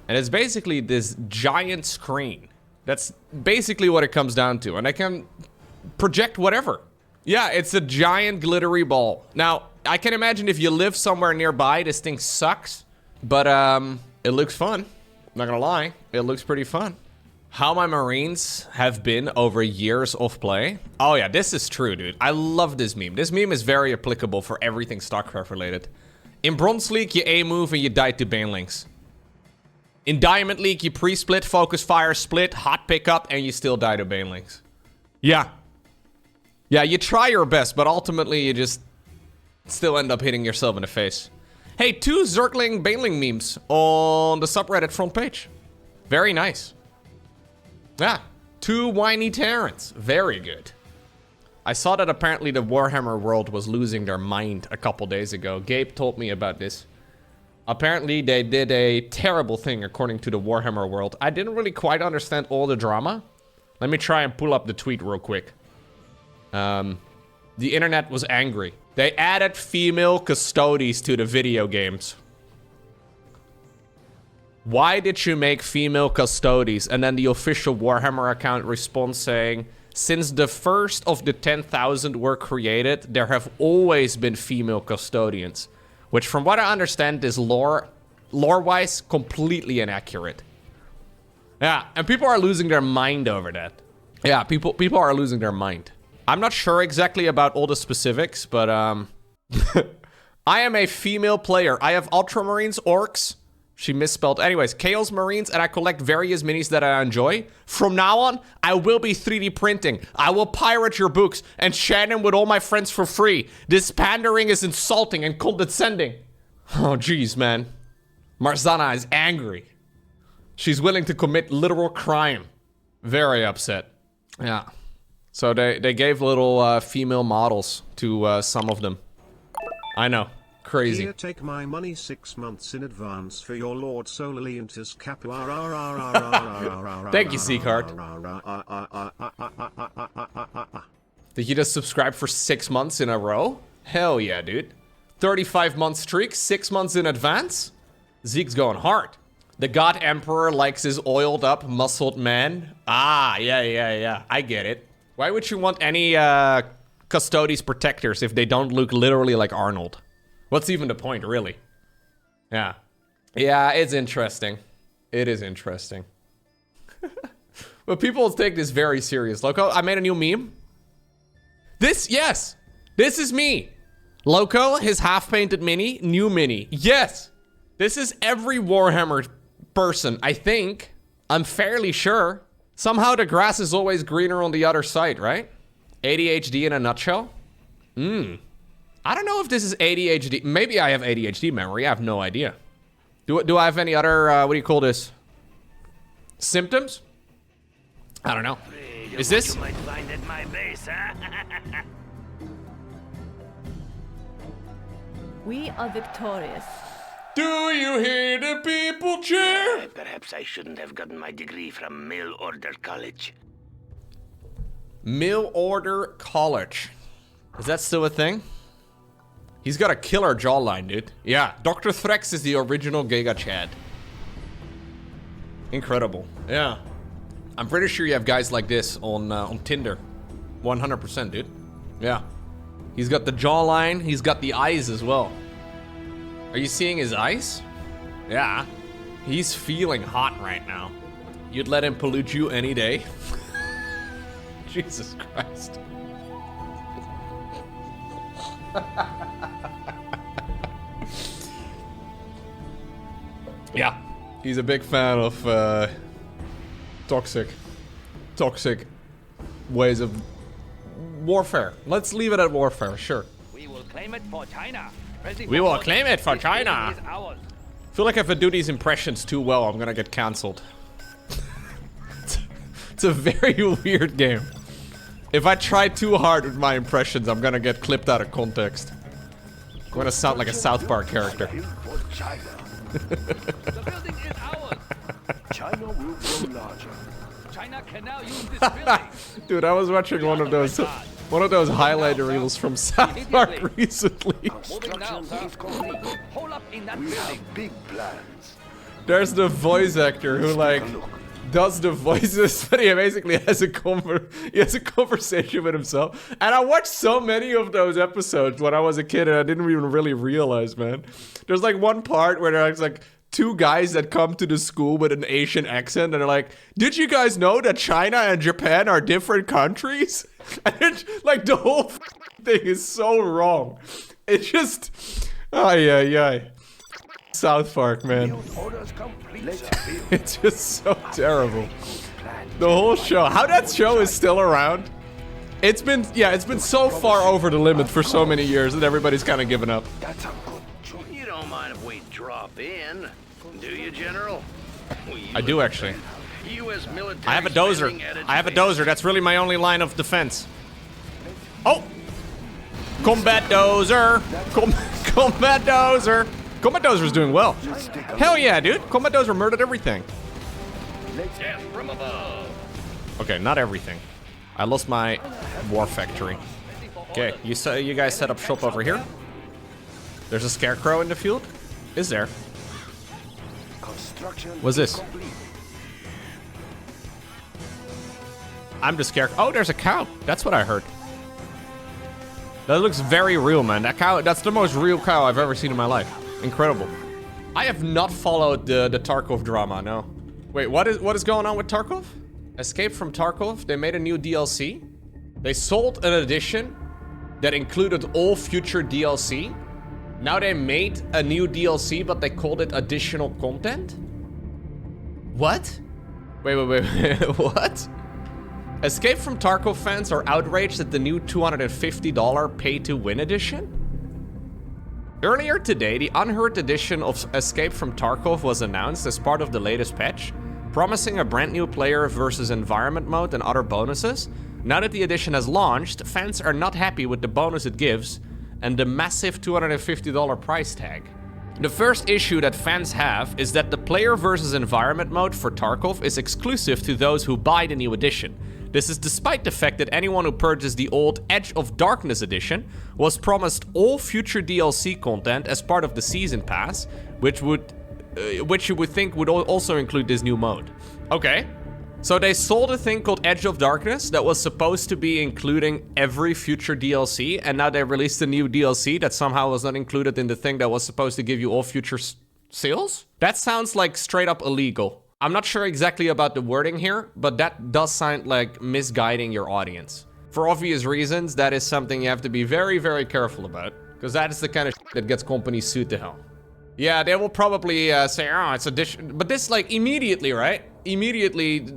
S3: And it's basically this giant screen. That's basically what it comes down to. And I can project whatever. Yeah, it's a giant glittery ball. Now, I can imagine if you live somewhere nearby, this thing sucks. But, it looks fun. I'm not gonna lie. It looks pretty fun. How my Marines have been over years of play. Oh yeah, this is true, dude. I love this meme. This meme is very applicable for everything StarCraft related. In Bronze League, you A-move and you die to Banelings. In Diamond League, you pre-split, focus fire, split, hot pickup, and you still die to Banelings. Yeah. Yeah, you try your best, but ultimately you just still end up hitting yourself in the face. Hey, 2 Zergling Baneling memes on the subreddit front page. Very nice. Yeah, 2 whiny Terrans. Very good. I saw that apparently the Warhammer world was losing their mind a couple days ago. Gabe told me about this. Apparently they did a terrible thing according to the Warhammer world. I didn't really quite understand all the drama. Let me try and pull up the tweet real quick. The internet was angry. They added female custodies to the video games. Why did you make female custodies? And then the official Warhammer account responds saying, since the first of the 10,000 were created, there have always been female custodians. Which from what I understand is lore-wise, completely inaccurate. Yeah, and people are losing their mind over that. Yeah, people are losing their mind. I'm not sure exactly about all the specifics, but I am a female player. I have Ultramarines, Orcs. She misspelled. Anyways, Chaos Marines, and I collect various minis that I enjoy. From now on, I will be 3D printing. I will pirate your books and share them with all my friends for free. This pandering is insulting and condescending. Oh, jeez, man. Marzana is angry. She's willing to commit literal crime. Very upset. Yeah. So they gave little female models to some of them. I know. Crazy.
S2: Here, take my money 6 months in advance for your Lord Solalientus Capu.
S3: Thank you, Seacard. Did you just subscribe for 6 months in a row? Hell yeah, dude. 35-month streak, 6 months in advance? Zeke's going hard. The God Emperor likes his oiled up, muscled man. Ah, yeah. I get it. Why would you want any Custodes protectors if they don't look literally like Arnold? What's even the point, really? Yeah. Yeah, it's interesting. It is interesting. But people take this very serious. Lowko, I made a new meme. Yes! This is me. Lowko, his half-painted mini, new mini. Yes! This is every Warhammer person, I think. I'm fairly sure. Somehow the grass is always greener on the other side, right? ADHD in a nutshell? I don't know if this is ADHD. Maybe I have ADHD memory. I have no idea. Do I have any other, what do you call this? Symptoms? I don't know. Is this?
S4: You might find at my base, huh?
S5: We are victorious.
S3: Do you hear the people cheer?
S4: Perhaps I shouldn't have gotten my degree from Mail Order College.
S3: Mill Order College. Is that still a thing? He's got a killer jawline, dude. Yeah, Dr. Threx is the original Giga Chad. Incredible. Yeah. I'm pretty sure you have guys like this on Tinder. 100%, dude. Yeah. He's got the jawline. He's got the eyes as well. Are you seeing his eyes? Yeah. He's feeling hot right now. You'd let him pollute you any day? Jesus Christ. Yeah. He's a big fan of toxic ways of warfare. Let's leave it at warfare, sure.
S4: We will claim it for China.
S3: We will claim it for China. I feel like if I do these impressions too well, I'm gonna get cancelled. It's a very weird game. If I try too hard with my impressions, I'm gonna get clipped out of context. I'm gonna sound like a South Park character.
S4: The building is ours. China will grow larger. China can now use this building.
S3: Dude, I was watching one of those highlight reels from South Park recently.
S4: Moving now, sir. Hold up in that building.
S8: Big plans.
S3: There's the voice actor who like does the voices, but he basically has a conversation with himself. And I watched so many of those episodes when I was a kid, and I didn't even really realize, man. There's like one part where there's like two guys that come to the school with an Asian accent, and they're like, "Did you guys know that China and Japan are different countries?" And it's, like the whole thing is so wrong. It's just, ay. South Park, man. It's just so terrible. The whole show. How that show is still around? It's been so far over the limit for so many years that everybody's kind of given up.
S4: You don't mind if we drop in, do you, General?
S3: I do, actually.
S4: U.S. military
S3: I have a dozer. That's really my only line of defense. Oh! Combat dozer! Combat dozer! Combat Dozer's doing well. Hell yeah, dude. Combat Dozer murdered everything.
S4: Death from above.
S3: Okay, not everything. I lost my war factory. Okay, you guys set up shop over here. There's a scarecrow in the field? Is there? What's this? I'm the scarecrow. Oh, there's a cow. That's what I heard. That looks very real, man. That cow, that's the most real cow I've ever seen in my life. Incredible. I have not followed the Tarkov drama, no. Wait, what is going on with Tarkov? Escape from Tarkov, they made a new DLC. They sold an edition that included all future DLC. Now they made a new DLC, but they called it additional content? What? Wait, what? Escape from Tarkov fans are outraged at the new $250 pay-to-win edition? Earlier today, the unheard edition of Escape from Tarkov was announced as part of the latest patch, promising a brand new player versus environment mode and other bonuses. Now that the edition has launched, fans are not happy with the bonus it gives and the massive $250 price tag. The first issue that fans have is that the player versus environment mode for Tarkov is exclusive to those who buy the new edition. This is despite the fact that anyone who purchased the old Edge of Darkness edition was promised all future DLC content as part of the season pass, which you would think would also include this new mode. Okay. So they sold a thing called Edge of Darkness that was supposed to be including every future DLC, and now they released a new DLC that somehow was not included in the thing that was supposed to give you all future sales? That sounds like straight up illegal. I'm not sure exactly about the wording here, but that does sound like misguiding your audience. For obvious reasons, that is something you have to be very, very careful about, because that is the kind of shit that gets companies sued to hell. Yeah, they will probably say, oh, it's addition, but this like immediately, right? Immediately,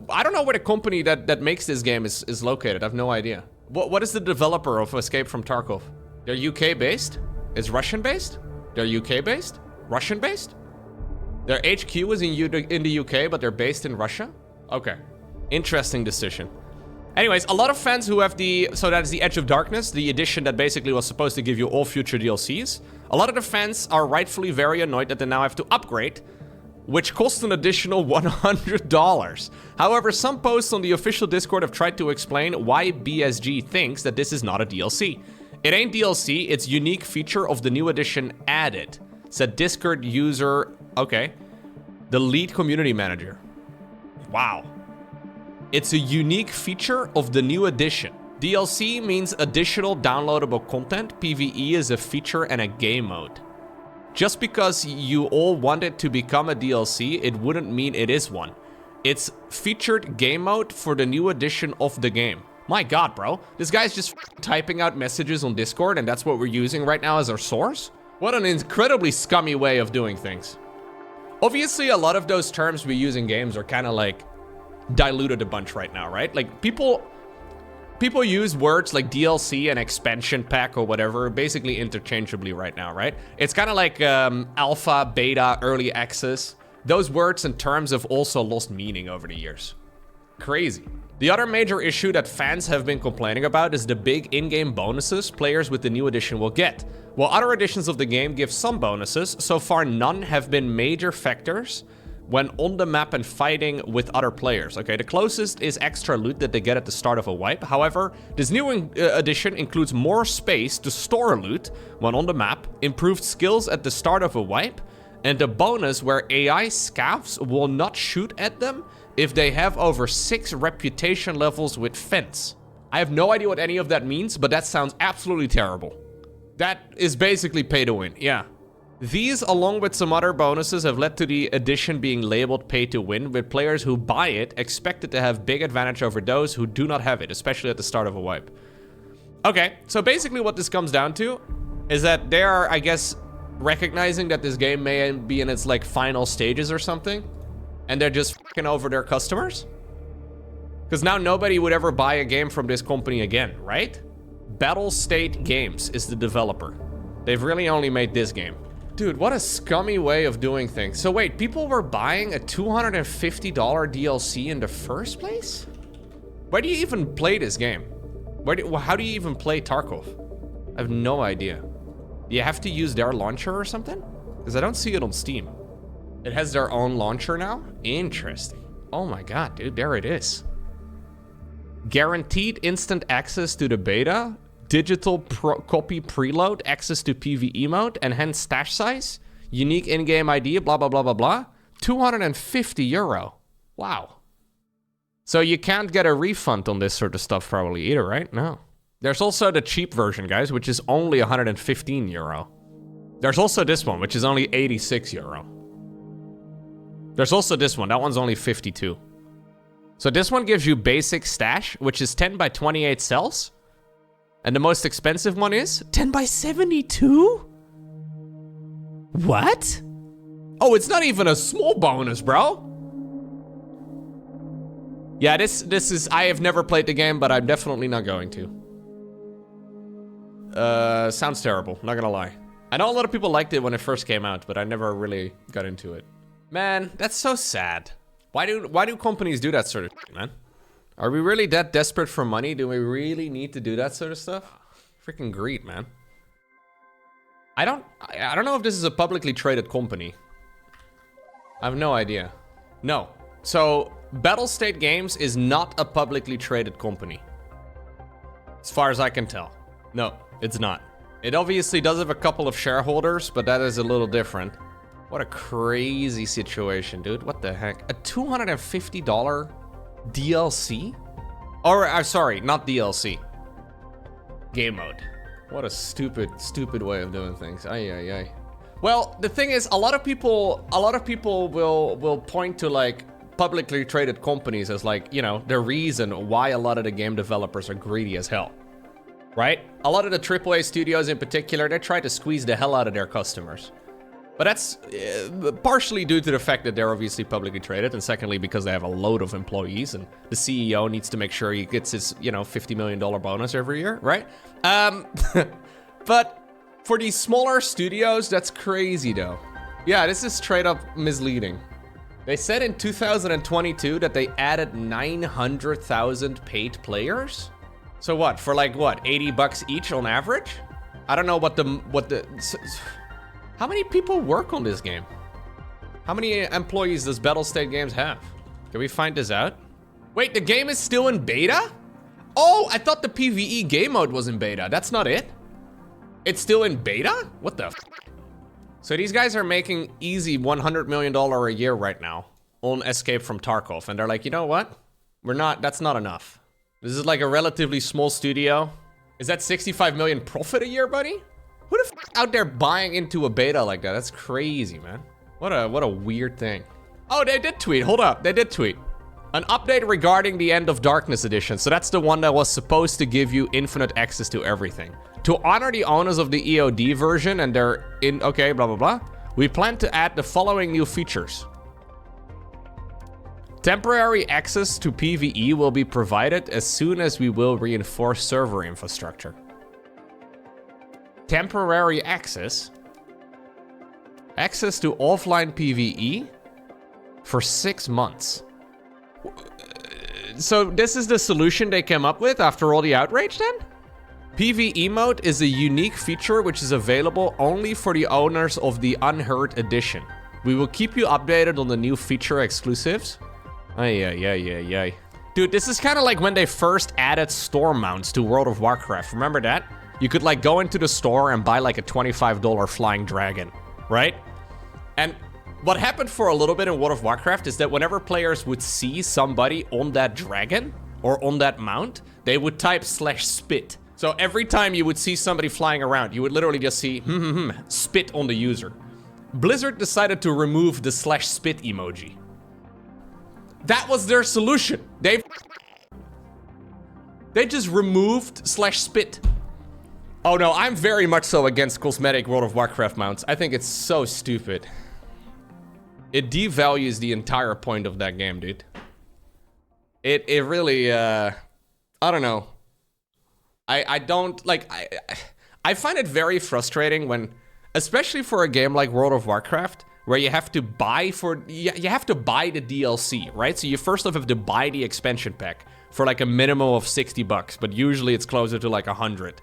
S3: I don't know where the company that makes this game is located. I have no idea. What is the developer of Escape from Tarkov? They're UK based? It's Russian based? They're UK based? Russian based? Their HQ is in the UK, but they're based in Russia? Okay. Interesting decision. Anyways, a lot of fans who have so that is the Edge of Darkness, the edition that basically was supposed to give you all future DLCs. A lot of the fans are rightfully very annoyed that they now have to upgrade, which costs an additional $100. However, some posts on the official Discord have tried to explain why BSG thinks that this is not a DLC. It ain't DLC, it's unique feature of the new edition added, said Discord user, okay, the lead community manager. Wow. It's a unique feature of the new edition. DLC means additional downloadable content. PvE is a feature and a game mode. Just because you all want it to become a DLC, it wouldn't mean it is one. It's featured game mode for the new edition of the game. My god, bro. This guy's just typing out messages on Discord and that's what we're using right now as our source? What an incredibly scummy way of doing things. Obviously, a lot of those terms we use in games are kind of like diluted a bunch right now, right? Like people use words like DLC and expansion pack or whatever basically interchangeably right now, right? It's kind of like alpha, beta, early access. Those words and terms have also lost meaning over the years. Crazy. The other major issue that fans have been complaining about is the big in-game bonuses players with the new edition will get. While other editions of the game give some bonuses, so far none have been major factors when on the map and fighting with other players. Okay, the closest is extra loot that they get at the start of a wipe. However, this new edition includes more space to store loot when on the map, improved skills at the start of a wipe, and a bonus where AI scavs will not shoot at them if they have over 6 reputation levels with fence. I have no idea what any of that means, but that sounds absolutely terrible. That is basically pay to win, yeah. These, along with some other bonuses, have led to the edition being labeled pay to win, with players who buy it expected to have big advantage over those who do not have it, especially at the start of a wipe. Okay, so basically what this comes down to is that they are, I guess, recognizing that this game may be in its like final stages or something, and they're just fucking over their customers. Because now nobody would ever buy a game from this company again, right? Battle State Games is the developer. They've really only made this game. Dude, what a scummy way of doing things. So wait, people were buying a $250 DLC in the first place? Where do you even play this game? How do you even play Tarkov? I have no idea. Do you have to use their launcher or something? Because I don't see it on Steam. It has their own launcher now? Interesting. Oh my god, dude, there it is. Guaranteed instant access to the beta, digital copy preload, access to PvE mode, enhanced stash size, unique in-game ID, blah, blah, blah, blah, blah. €250. Wow. So you can't get a refund on this sort of stuff probably either, right? No. There's also the cheap version, guys, which is only €115. There's also this one, which is only €86. There's also this one. That one's only 52. So this one gives you basic stash, which is 10 by 28 cells. And the most expensive one is 10 by 72? What? Oh, it's not even a small bonus, bro. Yeah, this is, I have never played the game, but I'm definitely not going to. Sounds terrible, not gonna lie. I know a lot of people liked it when it first came out, but I never really got into it. Man, that's so sad. Why do companies do that sort of shit, man? Are we really that desperate for money? Do we really need to do that sort of stuff? Freaking greed, man. I don't know if this is a publicly traded company. I have no idea. No. So Battlestate Games is not a publicly traded company. As far as I can tell. No, it's not. It obviously does have a couple of shareholders, but that is a little different. What a crazy situation, dude. What the heck? A $250 DLC? Or, sorry, not DLC. Game mode. What a stupid way of doing things. Ay, ay, ay. Well, the thing is, a lot of people will point to like publicly traded companies as like, you know, the reason why a lot of the game developers are greedy as hell. Right? A lot of the AAA studios in particular, they try to squeeze the hell out of their customers. But that's partially due to the fact that they're obviously publicly traded, and secondly because they have a load of employees, and the CEO needs to make sure he gets his, you know, $50 million bonus every year, right? But for these smaller studios, that's crazy though. Yeah, this is straight up misleading. They said in 2022 that they added 900,000 paid players. So what, for like what, 80 bucks each on average? I don't know what the how many people work on this game? How many employees does Battlestate Games have? Can we find this out? Wait, the game is still in beta? Oh, I thought the PvE game mode was in beta. That's not it? It's still in beta? What the f? So these guys are making easy $100 million a year right now on Escape from Tarkov. And they're like, you know what? That's not enough. This is like a relatively small studio. Is that 65 million profit a year, buddy? Who the f out there buying into a beta like that? That's crazy, man. What a weird thing. Oh, they did tweet. Hold up. They did tweet. An update regarding the End of Darkness edition. So that's the one that was supposed to give you infinite access to everything. To honor the owners of the EOD version and they're in, okay, blah, blah, blah. We plan to add the following new features. Temporary access to PvE will be provided as soon as we will reinforce server infrastructure. Temporary access? Access to offline PvE for 6 months. So this is the solution they came up with after all the outrage then? PvE mode is a unique feature which is available only for the owners of the Unheard edition. We will keep you updated on the new feature exclusives. Ay, ay, ay, ay, ay. Dude, this is kind of like when they first added store mounts to World of Warcraft. Remember that? You could like go into the store and buy like a $25 flying dragon, right? And what happened for a little bit in World of Warcraft is that whenever players would see somebody on that dragon or on that mount, they would type /spit. So every time you would see somebody flying around, you would literally just see spit on the user. Blizzard decided to remove the /spit emoji. That was their solution. They just removed /spit. Oh no, I'm very much so against cosmetic World of Warcraft mounts. I think it's so stupid. It devalues the entire point of that game, dude. It really, I don't know. I don't, like, I find it very frustrating when, especially for a game like World of Warcraft, where you have to buy you have to buy the DLC, right? So you first off have to buy the expansion pack for like a minimum of 60 bucks, but usually it's closer to like 100.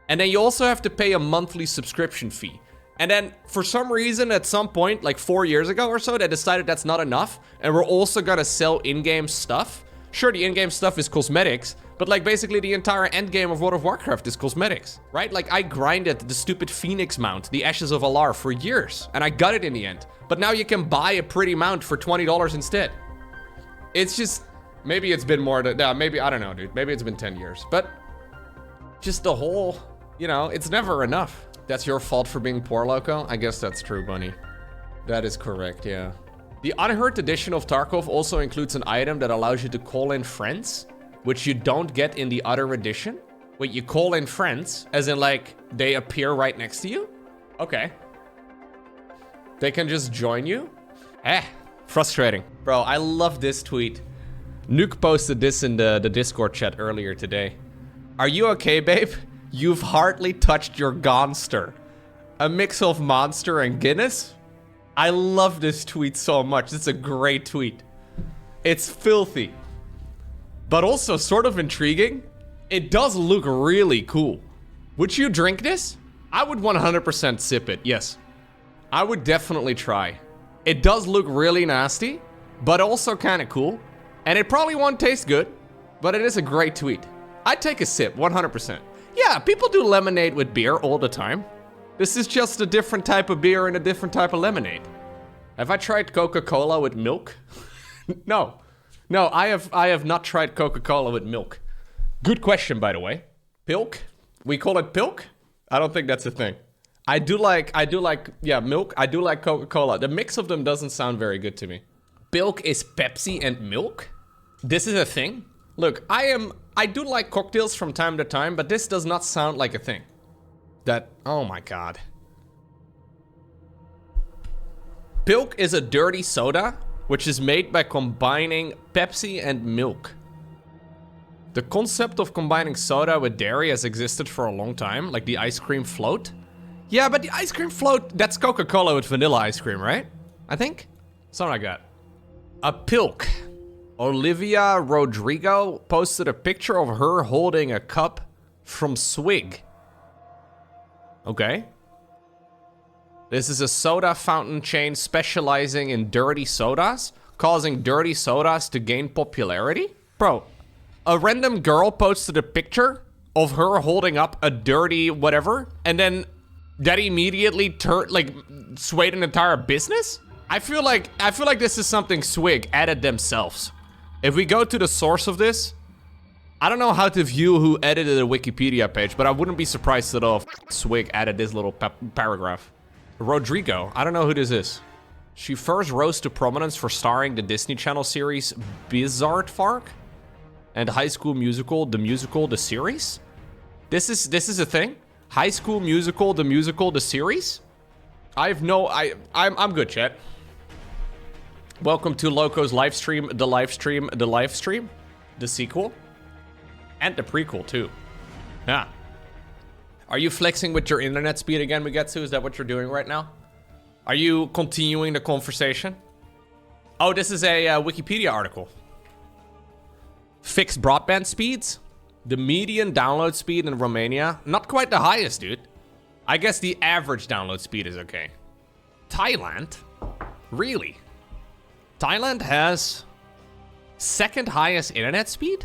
S3: And then you also have to pay a monthly subscription fee. And then for some reason at some point, like 4 years ago or so, they decided that's not enough. And we're also gonna sell in-game stuff. Sure, the in-game stuff is cosmetics, but like basically the entire end game of World of Warcraft is cosmetics, right? Like I grinded the stupid Phoenix mount, the Ashes of Alar, for years, and I got it in the end. But now you can buy a pretty mount for $20 instead. It's just, maybe it's been more, maybe, I don't know, dude. Maybe it's been 10 years, but just the whole, you know, it's never enough. That's your fault for being poor, Lowko? I guess that's true, Bunny. That is correct, yeah. The Unheard edition of Tarkov also includes an item that allows you to call in friends, which you don't get in the other edition. Wait, you call in friends, as in like, they appear right next to you? Okay. They can just join you? Frustrating. Bro, I love this tweet. Nuke posted this in the Discord chat earlier today. Are you okay, babe? You've hardly touched your Gonster. A mix of Monster and Guinness? I love this tweet so much. It's a great tweet. It's filthy, but also sort of intriguing. It does look really cool. Would you drink this? I would 100% sip it, yes. I would definitely try. It does look really nasty, but also kind of cool. And it probably won't taste good, but it is a great tweet. I'd take a sip, 100%. Yeah, people do lemonade with beer all the time. This is just a different type of beer and a different type of lemonade. Have I tried Coca-Cola with milk? No. No, I have not tried Coca-Cola with milk. Good question, by the way. Pilk? We call it pilk? I don't think that's a thing. I do like, yeah, milk. I do like Coca-Cola. The mix of them doesn't sound very good to me. Pilk is Pepsi and milk? This is a thing? Look, I do like cocktails from time to time, but this does not sound like a thing. Oh my god. Pilk is a dirty soda, which is made by combining Pepsi and milk. The concept of combining soda with dairy has existed for a long time, like the ice cream float. Yeah, but the ice cream float, that's Coca-Cola with vanilla ice cream, right? I think? Something like that. A pilk. Olivia Rodrigo posted a picture of her holding a cup from Swig. Okay. This is a soda fountain chain specializing in dirty sodas, causing dirty sodas to gain popularity? Bro, a random girl posted a picture of her holding up a dirty whatever, and then that immediately swayed an entire business? I feel like this is something Swig added themselves. If we go to the source of this, I don't know how to view who edited a Wikipedia page, but I wouldn't be surprised at all if Swig added this little paragraph. Rodrigo, I don't know who this is. She first rose to prominence for starring the Disney Channel series Bizaardvark and High School Musical, the series? This is a thing? High School Musical, the series? I'm good, chat. Welcome to Lowko's live stream, the sequel. And the prequel, too. Yeah. Are you flexing with your internet speed again, Mugetsu? Is that what you're doing right now? Are you continuing the conversation? Oh, this is a Wikipedia article. Fixed broadband speeds? The median download speed in Romania? Not quite the highest, dude. I guess the average download speed is okay. Thailand? Really? Thailand has second highest internet speed?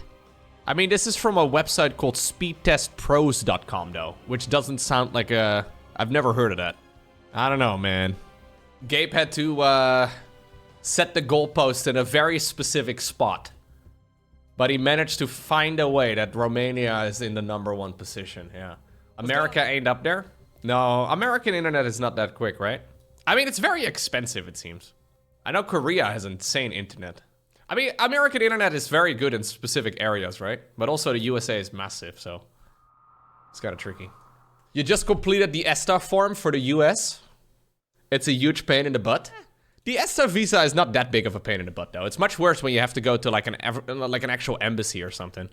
S3: I mean, this is from a website called speedtestpros.com, though, which doesn't sound like a... I've never heard of that. I don't know, man. Gabe had to set the goalpost in a very specific spot. But he managed to find a way that Romania is in the #1 position, yeah. America ain't up there? No, American internet is not that quick, right? I mean, it's very expensive, it seems. I know Korea has insane internet. I mean, American internet is very good in specific areas, right? But also the USA is massive, so it's kind of tricky. You just completed the ESTA form for the US. It's a huge pain in the butt. The ESTA visa is not that big of a pain in the butt, though. It's much worse when you have to go to like an actual embassy or something.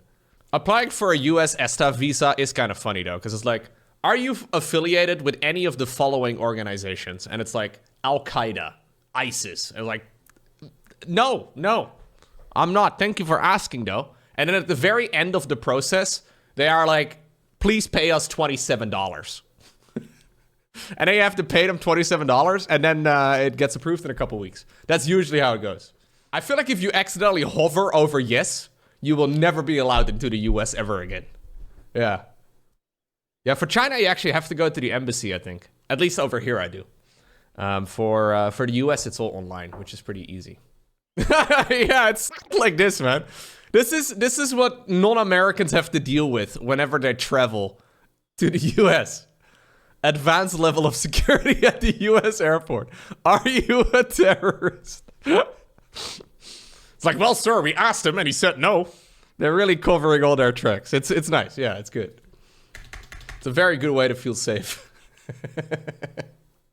S3: Applying for a US ESTA visa is kind of funny, though, because it's like, are you affiliated with any of the following organizations? And it's like Al-Qaeda, ISIS. And like, no. I'm not. Thank you for asking, though. And then at the very end of the process, they are like, please pay us $27. And then you have to pay them $27, and then it gets approved in a couple weeks. That's usually how it goes. I feel like if you accidentally hover over yes, you will never be allowed into the US ever again. Yeah. Yeah, for China, you actually have to go to the embassy, I think. At least over here, I do. For the US, it's all online, which is pretty easy. Yeah, it's like this, man. This is what non-Americans have to deal with whenever they travel to the US. Advanced level of security at the US airport. Are you a terrorist? It's like, well, sir, we asked him and he said no. They're really covering all their tracks. It's nice. Yeah, it's good. It's a very good way to feel safe.